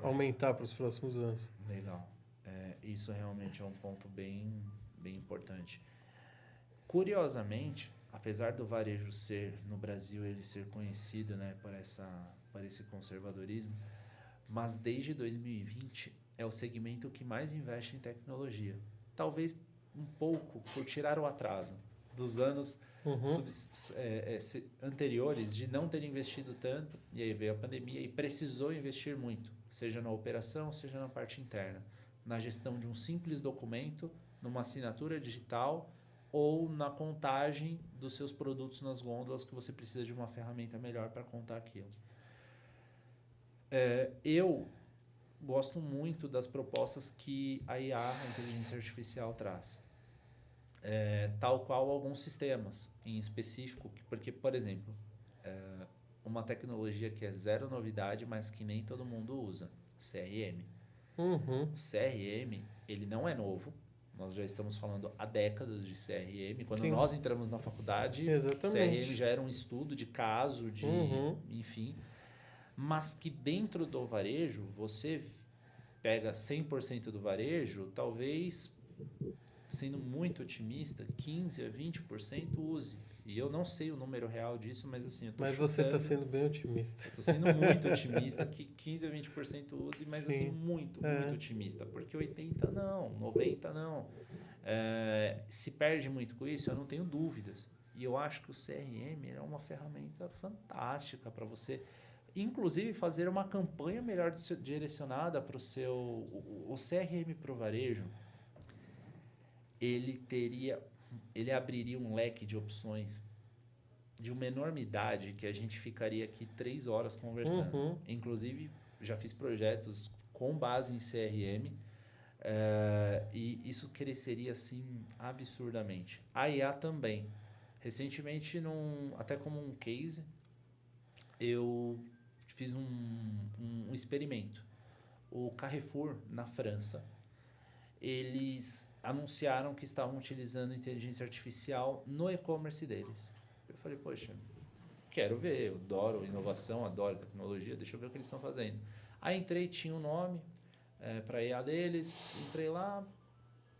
aumentar para os próximos anos? Legal. Isso realmente é um ponto bem, bem importante. Curiosamente, apesar do varejo ser, no Brasil, ele ser conhecido, né, por esse conservadorismo, mas desde 2020 é o segmento que mais investe em tecnologia. Talvez um pouco por tirar o atraso dos anos anteriores de não ter investido tanto, e aí veio a pandemia e precisou investir muito, seja na operação, seja na parte interna, na gestão de um simples documento, numa assinatura digital ou na contagem dos seus produtos nas gôndolas, que você precisa de uma ferramenta melhor para contar aquilo. Eu gosto muito das propostas que a IA, a inteligência artificial, traz. Tal qual alguns sistemas em específico, porque, por exemplo, uma tecnologia que é zero novidade, mas que nem todo mundo usa, CRM. O CRM, ele não é novo, nós já estamos falando há décadas de CRM. Quando nós entramos na faculdade, CRM já era um estudo de caso, enfim, mas que dentro do varejo, você pega 100% do varejo, talvez, sendo muito otimista, 15% a 20% use. E eu não sei o número real disso, mas assim, eu tô Mas você está sendo bem otimista. Estou sendo muito otimista que 15% a 20% use, mas assim, muito otimista. Porque 80% não, 90% não. Se perde muito com isso, eu não tenho dúvidas. E eu acho que o CRM é uma ferramenta fantástica para você, inclusive, fazer uma campanha melhor direcionada para o seu... O CRM para o varejo, ele abriria um leque de opções de uma enormidade que a gente ficaria aqui 3 horas conversando. Inclusive, já fiz projetos com base em CRM e isso cresceria assim absurdamente. A IA também. Recentemente, até como um case, eu fiz um experimento. O Carrefour, na França, eles anunciaram que estavam utilizando inteligência artificial no e-commerce deles. Eu falei, poxa, quero ver, eu adoro inovação, adoro tecnologia, deixa eu ver o que eles estão fazendo. Aí entrei, tinha um nome para a IA deles, entrei lá,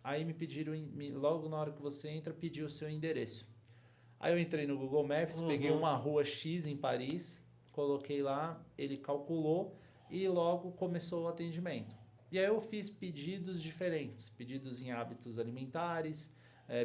aí me pediram, logo na hora que você entra, pediu o seu endereço. Aí eu entrei no Google Maps, peguei uma rua X em Paris, coloquei lá, ele calculou e logo começou o atendimento. E aí eu fiz pedidos diferentes, pedidos em hábitos alimentares,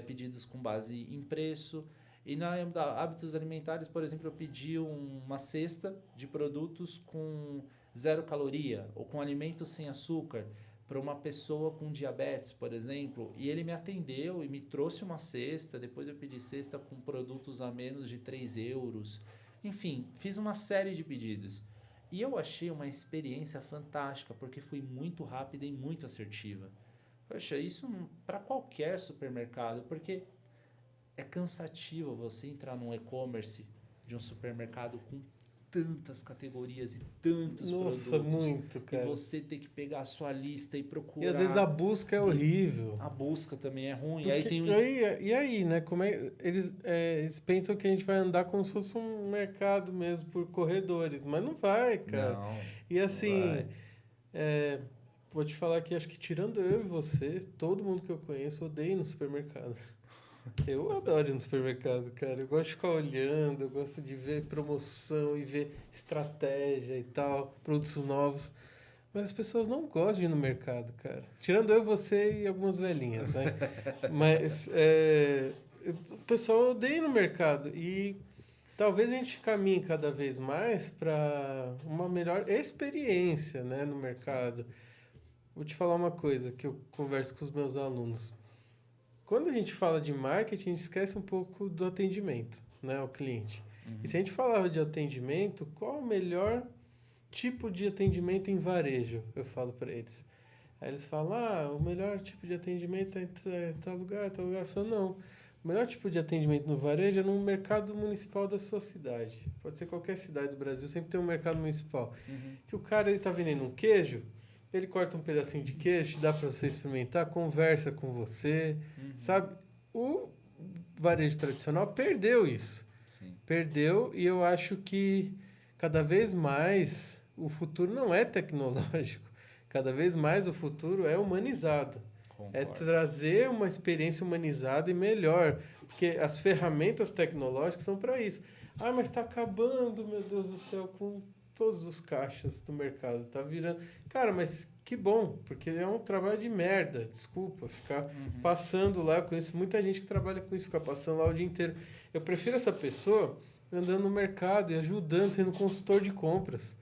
pedidos com base em preço. E na hábitos alimentares, por exemplo, eu pedi uma cesta de produtos com 0 caloria ou com alimentos sem açúcar, para uma pessoa com diabetes, por exemplo, e ele me atendeu e me trouxe uma cesta, depois eu pedi cesta com produtos a menos de 3 euros. Enfim, fiz uma série de pedidos. E eu achei uma experiência fantástica, porque fui muito rápida e muito assertiva. Poxa, isso para qualquer supermercado, porque é cansativo você entrar num e-commerce de um supermercado com tantas categorias e tantos Nossa, produtos. muito, cara. E você ter que pegar a sua lista e procurar. E às vezes a busca é horrível. A busca também é ruim. Porque, Aí tem e aí, né? Como é, eles pensam que a gente vai andar como se fosse um mercado mesmo, por corredores. Mas não vai, cara. Não, E assim, vai. vou te falar que acho que tirando eu e você, todo mundo que eu conheço odeia ir no supermercado. Eu adoro ir no supermercado, cara. Eu gosto de ficar olhando, eu gosto de ver promoção e ver estratégia e tal, produtos novos. Mas as pessoas não gostam de ir no mercado, cara. Tirando eu, você e algumas velhinhas, né? Mas o pessoal odeia ir no mercado. E talvez a gente caminhe cada vez mais para uma melhor experiência, né, no mercado. Vou te falar uma coisa que eu converso com os meus alunos. Quando a gente fala de marketing, a gente esquece um pouco do atendimento, né, ao cliente. E se a gente falava de atendimento, qual o melhor tipo de atendimento em varejo? Eu falo para eles. Aí eles falam, o melhor tipo de atendimento é tal lugar, tal lugar. Eu falo, não, o melhor tipo de atendimento no varejo é no mercado municipal da sua cidade. Pode ser qualquer cidade do Brasil, sempre tem um mercado municipal. Que o cara está vendendo um queijo, ele corta um pedacinho de queijo, dá para você experimentar, conversa com você, sabe? O varejo tradicional perdeu isso. Sim. Perdeu, e eu acho que cada vez mais o futuro não é tecnológico. Cada vez mais o futuro é humanizado. Concordo. É trazer uma experiência humanizada e melhor. Porque as ferramentas tecnológicas são para isso. Ah, mas está acabando, meu Deus do céu, com todos os caixas do mercado. Tá virando... Cara, mas que bom, porque é um trabalho de merda. Desculpa, ficar passando lá com isso. Muita gente que trabalha com isso, fica passando lá o dia inteiro. Eu prefiro essa pessoa andando no mercado e ajudando, sendo consultor de compras.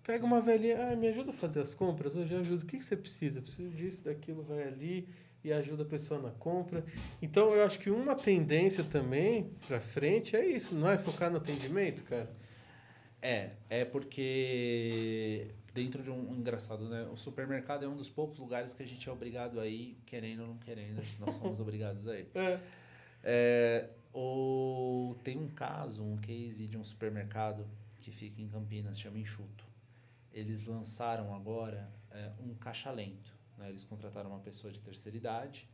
Pega uma velhinha, me ajuda a fazer as compras? Hoje eu ajudo. O que você precisa? Preciso disso, daquilo, vai ali e ajuda a pessoa na compra. Então, eu acho que uma tendência também para frente é isso, não é focar no atendimento, cara? É porque dentro de um engraçado, né? O supermercado é um dos poucos lugares que a gente é obrigado a ir, querendo ou não querendo, nós somos obrigados a ir. Tem um caso, um case de um supermercado que fica em Campinas, chama Enxuto. Eles lançaram agora um caixa lento, né? Eles contrataram uma pessoa de terceira idade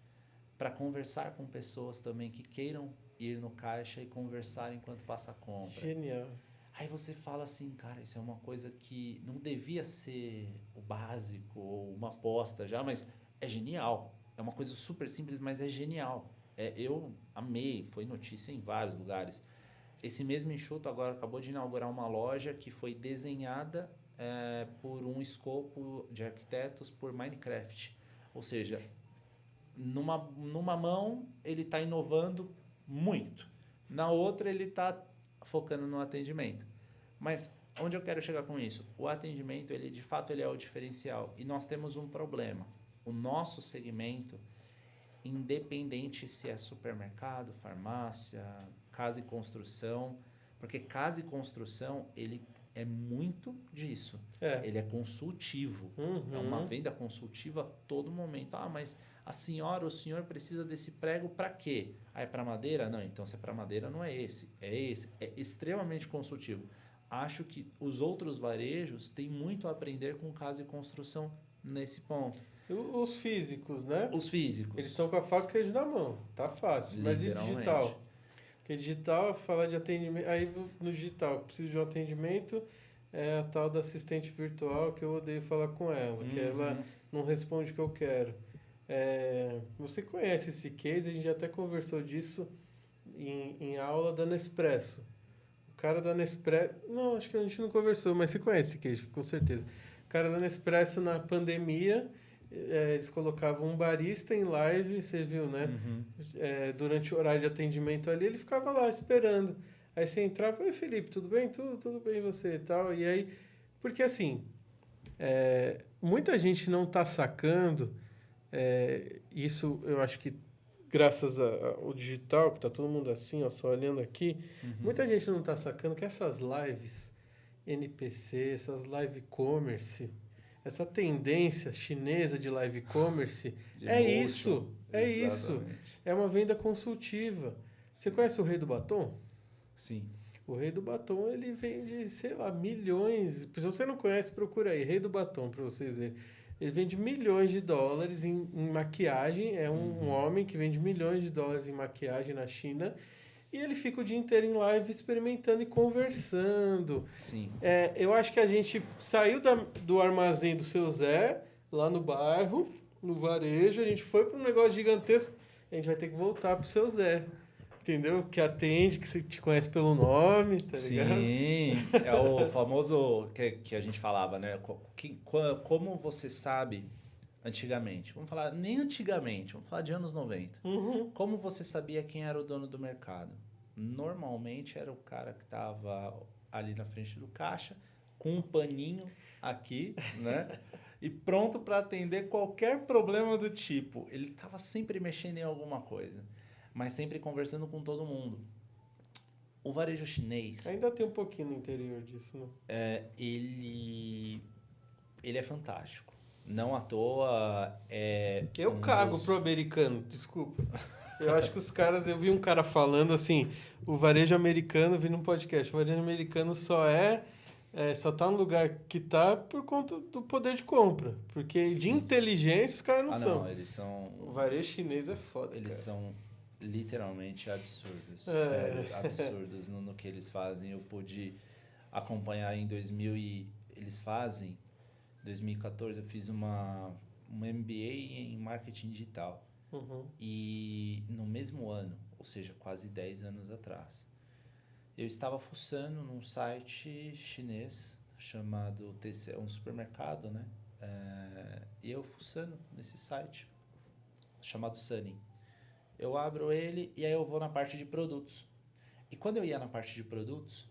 para conversar com pessoas também que queiram ir no caixa e conversar enquanto passa a compra. Genial. Aí você fala assim, cara, isso é uma coisa que não devia ser o básico ou uma aposta já, mas é genial. É uma coisa super simples, mas é genial. Eu amei, foi notícia em vários lugares. Esse mesmo Enxuto agora acabou de inaugurar uma loja que foi desenhada por um escopo de arquitetos por Minecraft. Ou seja, numa mão ele está inovando muito, na outra ele está focando no atendimento. Mas onde eu quero chegar com isso? O atendimento, ele de fato ele é o diferencial. E nós temos um problema. O nosso segmento, independente se é supermercado, farmácia, casa e construção, porque casa e construção, ele é muito disso. Ele é consultivo. É uma venda consultiva a todo momento. Mas a senhora, o senhor precisa desse prego para quê? É para madeira? Não, então se é para madeira não é esse. É esse. É extremamente consultivo. Acho que os outros varejos têm muito a aprender com casa e construção nesse ponto. Os físicos, né? Os físicos. Eles estão com a faca e queijo na mão. Tá fácil. Mas e digital? Porque digital, falar de atendimento... Aí no digital, preciso de um atendimento, é a tal da assistente virtual que eu odeio falar com ela. Que ela não responde o que eu quero. Você conhece esse case, a gente já até conversou disso em aula da Nespresso. O cara da Nespresso... Não, acho que a gente não conversou, mas você conhece esse case, com certeza. O cara da Nespresso, na pandemia, eles colocavam um barista em live, você viu, né? Durante o horário de atendimento ali, ele ficava lá esperando. Aí você entrava, oi Felipe, tudo bem? Tudo bem você e tal. E aí, porque assim, muita gente não está sacando, isso eu acho que graças ao digital, que está todo mundo assim, ó, só olhando aqui, muita gente não está sacando que essas lives NPC, essas live e-commerce, essa tendência chinesa de live e-commerce, De é motion, isso, é isso. exatamente. É uma venda consultiva. Você conhece o Rei do Batom? Sim. O Rei do Batom, ele vende, sei lá, milhões. Se você não conhece, procura aí, Rei do Batom, para vocês verem. Ele vende milhões de dólares em maquiagem. É um homem que vende milhões de dólares em maquiagem na China. E ele fica o dia inteiro em live experimentando e conversando. Sim. Eu acho que a gente saiu do armazém do seu Zé, lá no bairro, no varejo. A gente foi para um negócio gigantesco. A gente vai ter que voltar pro seu Zé. Entendeu? Que atende, que você te conhece pelo nome, tá ligado? Sim, é o famoso que a gente falava, né? Como você sabe antigamente? Vamos falar, nem antigamente, vamos falar de anos 90. Como você sabia quem era o dono do mercado? Normalmente era o cara que estava ali na frente do caixa, com um paninho aqui, né? E pronto para atender qualquer problema do tipo. Ele estava sempre mexendo em alguma coisa, mas sempre conversando com todo mundo. O varejo chinês, Ainda tem um pouquinho no interior disso, né? ele é fantástico. Não à toa Eu cago pro americano, desculpa. Eu acho que os caras, eu vi um cara falando assim, o varejo americano, vi num podcast, o varejo americano só tá no lugar que tá por conta do poder de compra. Porque de inteligência os caras não são. não, eles são... O varejo chinês é foda, Eles cara. são literalmente absurdos. Sério, absurdos no que eles fazem. Eu pude acompanhar em 2000 e... Eles fazem... Em 2014 eu fiz um MBA em marketing digital. E no mesmo ano, ou seja, quase 10 anos atrás, eu estava fuçando num site chinês chamado TC, um supermercado, né? E eu fuçando nesse site chamado Sunny. Eu abro ele e aí eu vou na parte de produtos. E quando eu ia na parte de produtos,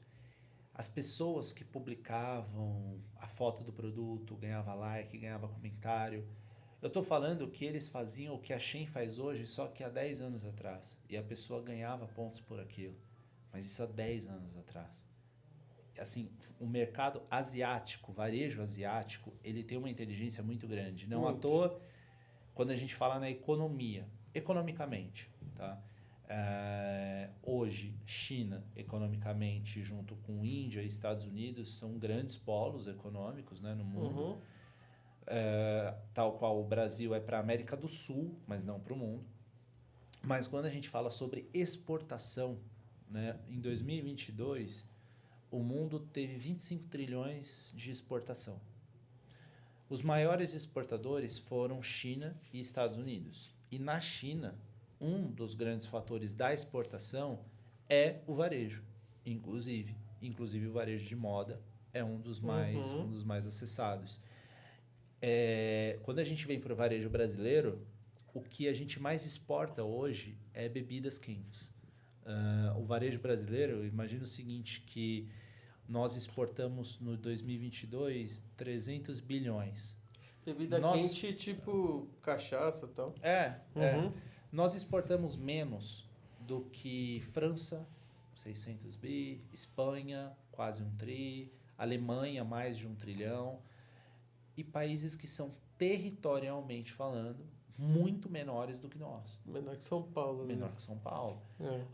as pessoas que publicavam a foto do produto, ganhava like, ganhava comentário. Eu estou falando que eles faziam o que a Shein faz hoje, só que há 10 anos atrás. E a pessoa ganhava pontos por aquilo. Mas isso há 10 anos atrás. Assim, o mercado asiático, varejo asiático, ele tem uma inteligência muito grande. Não à toa, quando a gente fala na economia, economicamente, tá? Hoje, China, economicamente, junto com Índia e Estados Unidos, são grandes polos econômicos, né, no mundo. Tal qual o Brasil é para a América do Sul, mas não para o mundo. Mas quando a gente fala sobre exportação, né, em 2022, o mundo teve 25 trilhões de exportação. Os maiores exportadores foram China e Estados Unidos. E na China, um dos grandes fatores da exportação é o varejo, inclusive o varejo de moda é um dos mais acessados. Quando a gente vem para o varejo brasileiro, o que a gente mais exporta hoje é bebidas quentes. O varejo brasileiro, eu imagino o seguinte, que nós exportamos no 2022 300 bilhões. Bebida quente, tipo cachaça e tal. Nós exportamos menos do que França, 600 bi, Espanha, quase 1 tri, Alemanha, mais de 1 trilhão, e países que são territorialmente falando muito menores do que nós. Menor que São Paulo. Menor que São Paulo.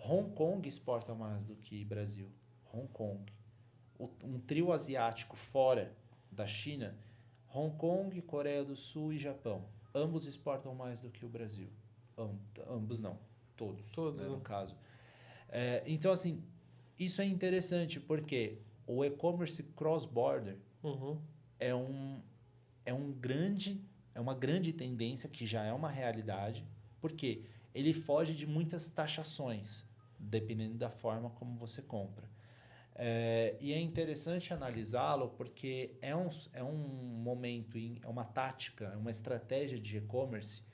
Hong Kong exporta mais do que Brasil. Hong Kong. Um trio asiático fora da China, Hong Kong, Coreia do Sul e Japão. Ambos exportam mais do que o Brasil. Ambos não. Todos, né, no caso. Então, assim, isso é interessante porque o e-commerce cross-border é uma grande tendência que já é uma realidade, porque ele foge de muitas taxações, dependendo da forma como você compra. E é interessante analisá-lo porque é um momento, é uma tática, é uma estratégia de e-commerce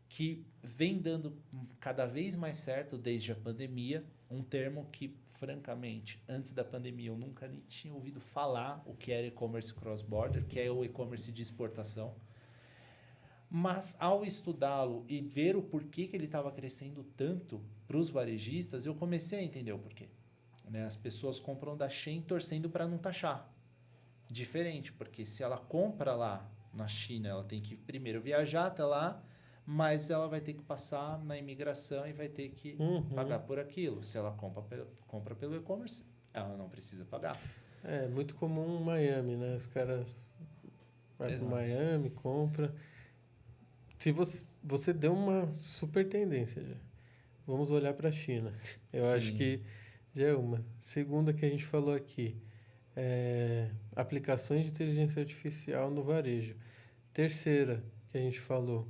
que vem dando cada vez mais certo desde a pandemia, um termo que francamente, antes da pandemia, eu nunca nem tinha ouvido falar o que era e-commerce cross-border, que é o e-commerce de exportação. Mas, ao estudá-lo e ver o porquê que ele estava crescendo tanto para os varejistas, eu comecei a entender o porquê. Né? As pessoas compram da Shein torcendo para não taxar. Diferente, porque se ela compra lá na China, ela tem que primeiro viajar até lá, mas ela vai ter que passar na imigração e vai ter que pagar por aquilo. Se ela compra pelo e-commerce, ela não precisa pagar. É muito comum em Miami, né? Os caras vão para Miami, compra. Se você deu uma super tendência já. Vamos olhar para a China. Eu acho que já é uma. Segunda que a gente falou aqui, aplicações de inteligência artificial no varejo. Terceira que a gente falou,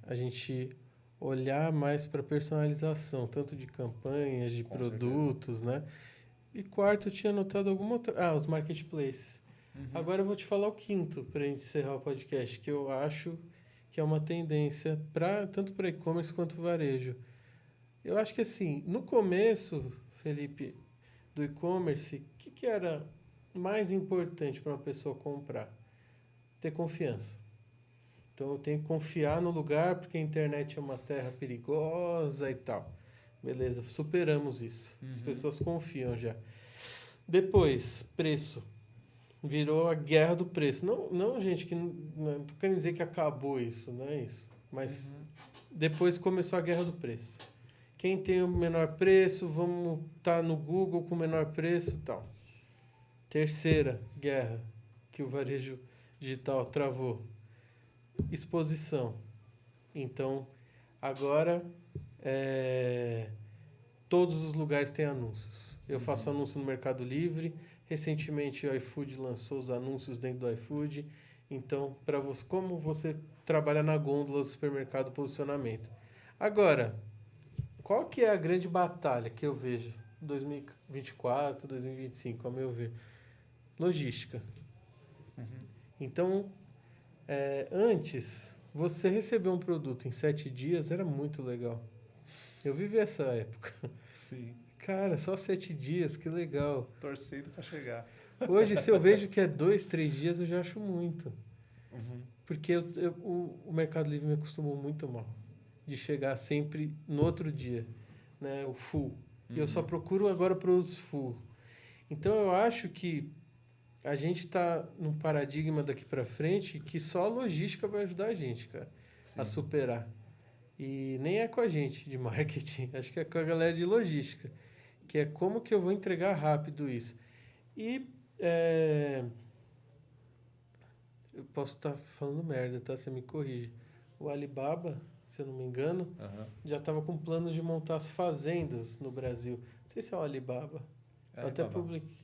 a gente olhar mais para personalização, tanto de campanhas, de produtos, né? E quarto, eu tinha anotado alguma outra... os marketplaces. Agora eu vou te falar o quinto, para encerrar o podcast, que eu acho que é uma tendência tanto para e-commerce quanto varejo. Eu acho que assim, no começo, Felipe, do e-commerce, o que era mais importante para uma pessoa comprar? Ter confiança. Então eu tenho que confiar no lugar porque a internet é uma terra perigosa e tal. Beleza, superamos isso. As pessoas confiam já. Depois, preço. Virou a guerra do preço. Não gente, não tô querendo dizer que acabou isso, não é isso. Mas depois começou a guerra do preço. Quem tem o menor preço, vamos estar no Google com o menor preço e tal. Terceira guerra que o varejo digital travou. Exposição. Então, agora todos os lugares têm anúncios. Eu faço anúncio no Mercado Livre. Recentemente o iFood lançou os anúncios dentro do iFood. Então, para você, como você trabalha na gôndola do supermercado, posicionamento. Agora, qual que é a grande batalha que eu vejo 2024, 2025, ao meu ver? Logística. Então, antes, você receber um produto em 7 dias era muito legal. Eu vivi essa época. Sim. Cara, só 7 dias, que legal. Torcendo para chegar. Hoje, se eu vejo que é 2, 3 dias, eu já acho muito. Porque o Mercado Livre me acostumou muito mal. De chegar sempre no outro dia, né? O full. E eu só procuro agora produtos full. Então, eu acho que a gente está num paradigma daqui para frente que só a logística vai ajudar a gente, cara, a superar. E nem é com a gente de marketing, acho que é com a galera de logística, que é como que eu vou entregar rápido isso. E eu posso estar falando merda, tá? Você me corrige. O Alibaba, se eu não me engano, já estava com planos de montar as fazendas no Brasil. Não sei se é o Alibaba. Eu até publiquei.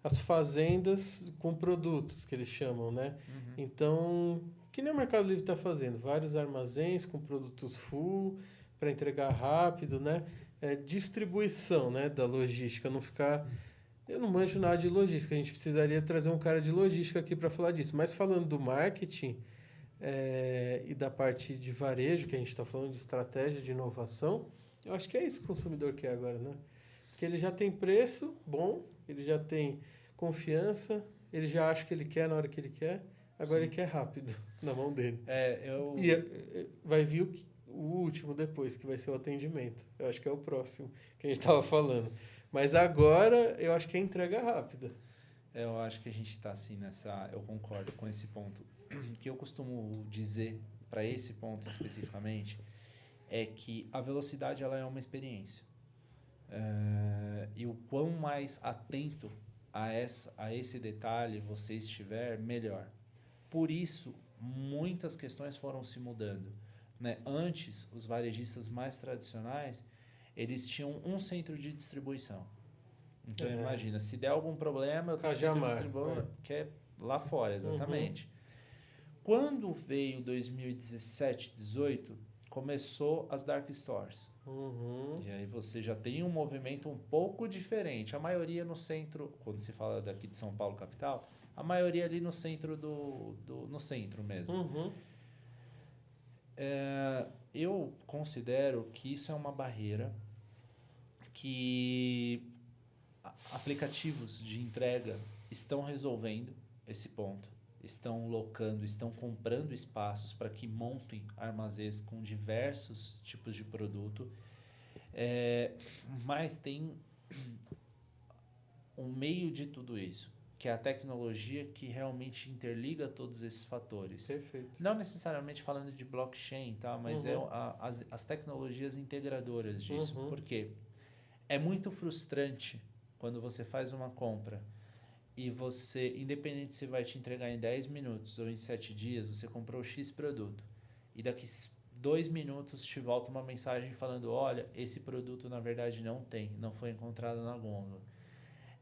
As fazendas com produtos, que eles chamam, né? Então, que nem o Mercado Livre está fazendo. Vários armazéns com produtos full para entregar rápido, né? Distribuição, né, da logística. Não ficar... Eu não manjo nada de logística. A gente precisaria trazer um cara de logística aqui para falar disso. Mas falando do marketing e da parte de varejo, que a gente está falando de estratégia, de inovação, eu acho que é isso que o consumidor quer agora, né? Porque ele já tem preço bom, ele já tem confiança, ele já acha que ele quer na hora que ele quer, agora ele quer rápido na mão dele. E vai vir o último depois, que vai ser o atendimento. Eu acho que é o próximo que a gente estava falando. Mas agora eu acho que é entrega rápida. Eu acho que a gente está assim nessa... Eu concordo com esse ponto. O que eu costumo dizer para esse ponto especificamente é que a velocidade ela é uma experiência. E o quão mais atento a esse detalhe você estiver, melhor. Por isso, muitas questões foram se mudando. Né? Antes, os varejistas mais tradicionais, eles tinham um centro de distribuição. Então, imagina, se der algum problema, eu tenho centro de distribuição que é lá fora, exatamente. Quando veio 2017, 2018, começou as dark stores. E aí você já tem um movimento um pouco diferente. A maioria no centro, quando se fala daqui de São Paulo, capital, a maioria ali no centro no centro mesmo. Eu considero que isso é uma barreira que aplicativos de entrega estão resolvendo esse ponto. Estão locando, estão comprando espaços para que montem armazéns com diversos tipos de produto. Mas tem um meio de tudo isso, que é a tecnologia que realmente interliga todos esses fatores. Perfeito. Não necessariamente falando de blockchain, tá? Mas as tecnologias integradoras disso. Por quê? É muito frustrante quando você faz uma compra e você, independente se vai te entregar em 10 minutos ou em 7 dias, você comprou X produto. E daqui 2 minutos te volta uma mensagem falando, olha, esse produto na verdade não foi encontrado na gôndola.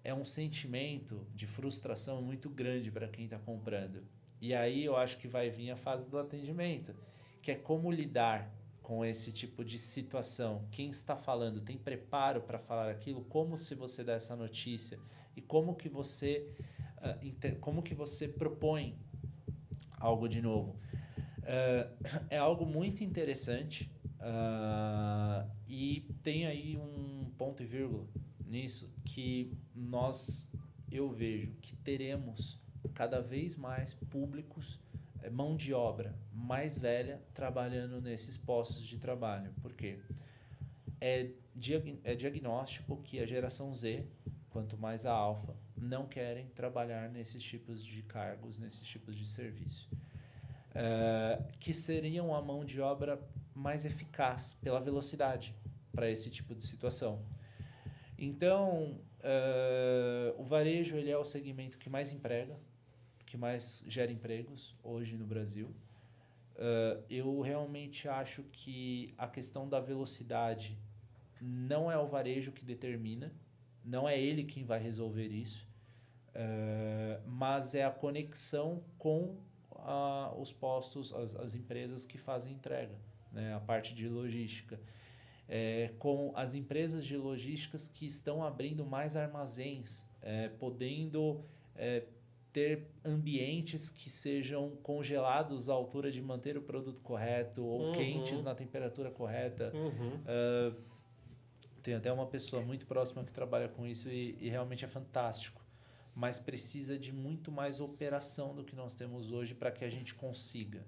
É um sentimento de frustração muito grande para quem está comprando. E aí eu acho que vai vir a fase do atendimento, que é como lidar com esse tipo de situação. Quem está falando tem preparo para falar aquilo? Como se você dá essa notícia? E como que você propõe algo de novo? É algo muito interessante e tem aí um ponto e vírgula nisso que eu vejo que teremos cada vez mais públicos, mão de obra mais velha trabalhando nesses postos de trabalho. Por quê? É diagnóstico que a geração Z, quanto mais a alfa, não querem trabalhar nesses tipos de cargos, nesses tipos de serviço. Que seriam a mão de obra mais eficaz pela velocidade para esse tipo de situação. Então, o varejo ele é o segmento que mais emprega, que mais gera empregos hoje no Brasil. Eu realmente acho que a questão da velocidade não é o varejo que determina, não é ele quem vai resolver isso, mas é a conexão com os postos, as empresas que fazem entrega, né? A parte de logística. Com as empresas de logísticas que estão abrindo mais armazéns, podendo ter ambientes que sejam congelados à altura de manter o produto correto ou quentes na temperatura correta. Tem até uma pessoa muito próxima que trabalha com isso e realmente é fantástico. Mas precisa de muito mais operação do que nós temos hoje para que a gente consiga.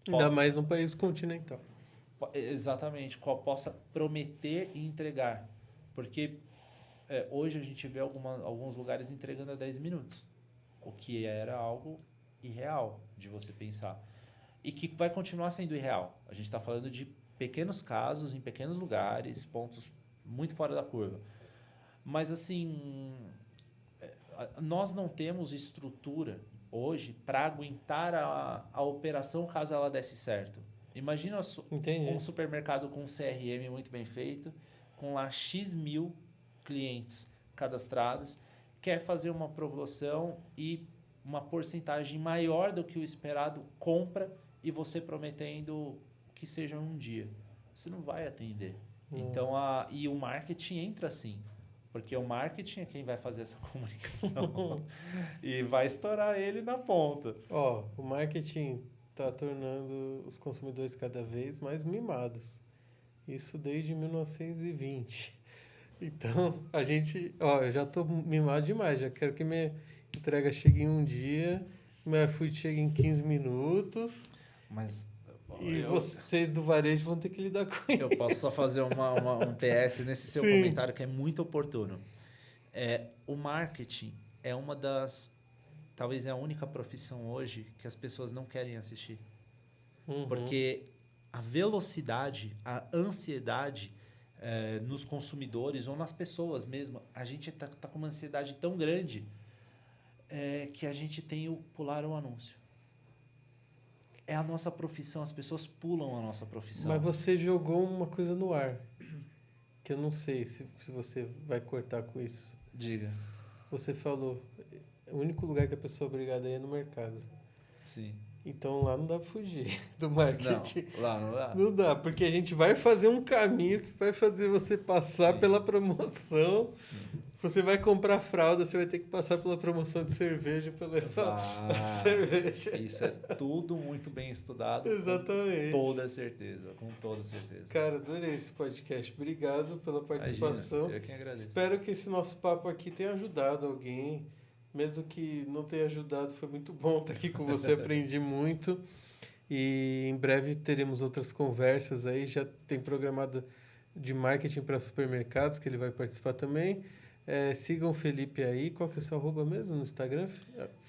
Ainda mais no país continental. Exatamente, qual possa prometer e entregar. Porque hoje a gente vê alguns lugares entregando a 10 minutos, o que era algo irreal de você pensar. E que vai continuar sendo irreal. A gente está falando de pequenos casos, em pequenos lugares, pontos muito fora da curva. Mas, assim, nós não temos estrutura hoje para aguentar a operação caso ela desse certo. Imagina um supermercado com um CRM muito bem feito, com lá X mil clientes cadastrados, quer fazer uma promoção e uma porcentagem maior do que o esperado compra e você prometendo que seja um dia. Você não vai atender. Então, e o marketing entra assim, porque o marketing é quem vai fazer essa comunicação e vai estourar ele na ponta. O marketing está tornando os consumidores cada vez mais mimados. Isso desde 1920. Então, eu já estou mimado demais. Já quero que minha entrega chegue em um dia, meu iFood chegue em 15 minutos. Mas vocês do varejo vão ter que lidar com isso. Eu posso só fazer um PS nesse seu comentário que é muito oportuno. O marketing é uma das... Talvez é a única profissão hoje que as pessoas não querem assistir. Porque a velocidade, a ansiedade nos consumidores ou nas pessoas mesmo, a gente tá com uma ansiedade tão grande que a gente tem o pular o anúncio. É a nossa profissão, as pessoas pulam a nossa profissão. Mas você jogou uma coisa no ar, que eu não sei se você vai cortar com isso. Diga. Você falou, o único lugar que a pessoa é obrigada a ir é no mercado. Sim. Então lá não dá pra fugir do marketing. Não, lá não dá. Não dá, porque a gente vai fazer um caminho que vai fazer você passar Sim. pela promoção. Sim. Você vai comprar fralda, você vai ter que passar pela promoção de cerveja para levar a cerveja. Isso é tudo muito bem estudado. Exatamente. Com toda certeza, com toda certeza. Cara, adorei esse podcast. Obrigado pela participação. Imagina, eu que agradeço. Espero que esse nosso papo aqui tenha ajudado alguém. Mesmo que não tenha ajudado, foi muito bom estar aqui com você. Aprendi muito. E em breve teremos outras conversas aí. Já tem programado de marketing para supermercados, que ele vai participar também. Sigam o Felipe aí. Qual que é o seu arroba mesmo no Instagram?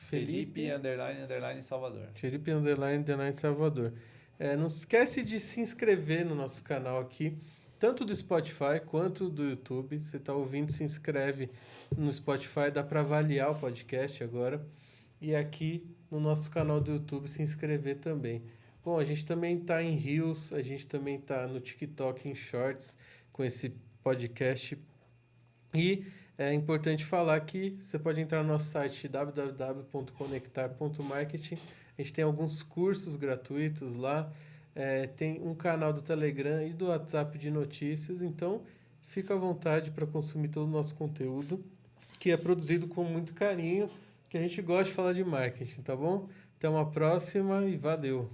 Felipe _ Salvador. Felipe _ Salvador. Não esquece de se inscrever no nosso canal aqui, tanto do Spotify quanto do YouTube. Você está ouvindo, se inscreve no Spotify, dá para avaliar o podcast agora. E aqui no nosso canal do YouTube se inscrever também. Bom, a gente também está em Reels, a gente também está no TikTok, em Shorts, com esse podcast. E é importante falar que você pode entrar no nosso site www.conectar.marketing. A gente tem alguns cursos gratuitos lá. Tem um canal do Telegram e do WhatsApp de notícias. Então, fica à vontade para consumir todo o nosso conteúdo, que é produzido com muito carinho, que a gente gosta de falar de marketing, tá bom? Até uma próxima e valeu!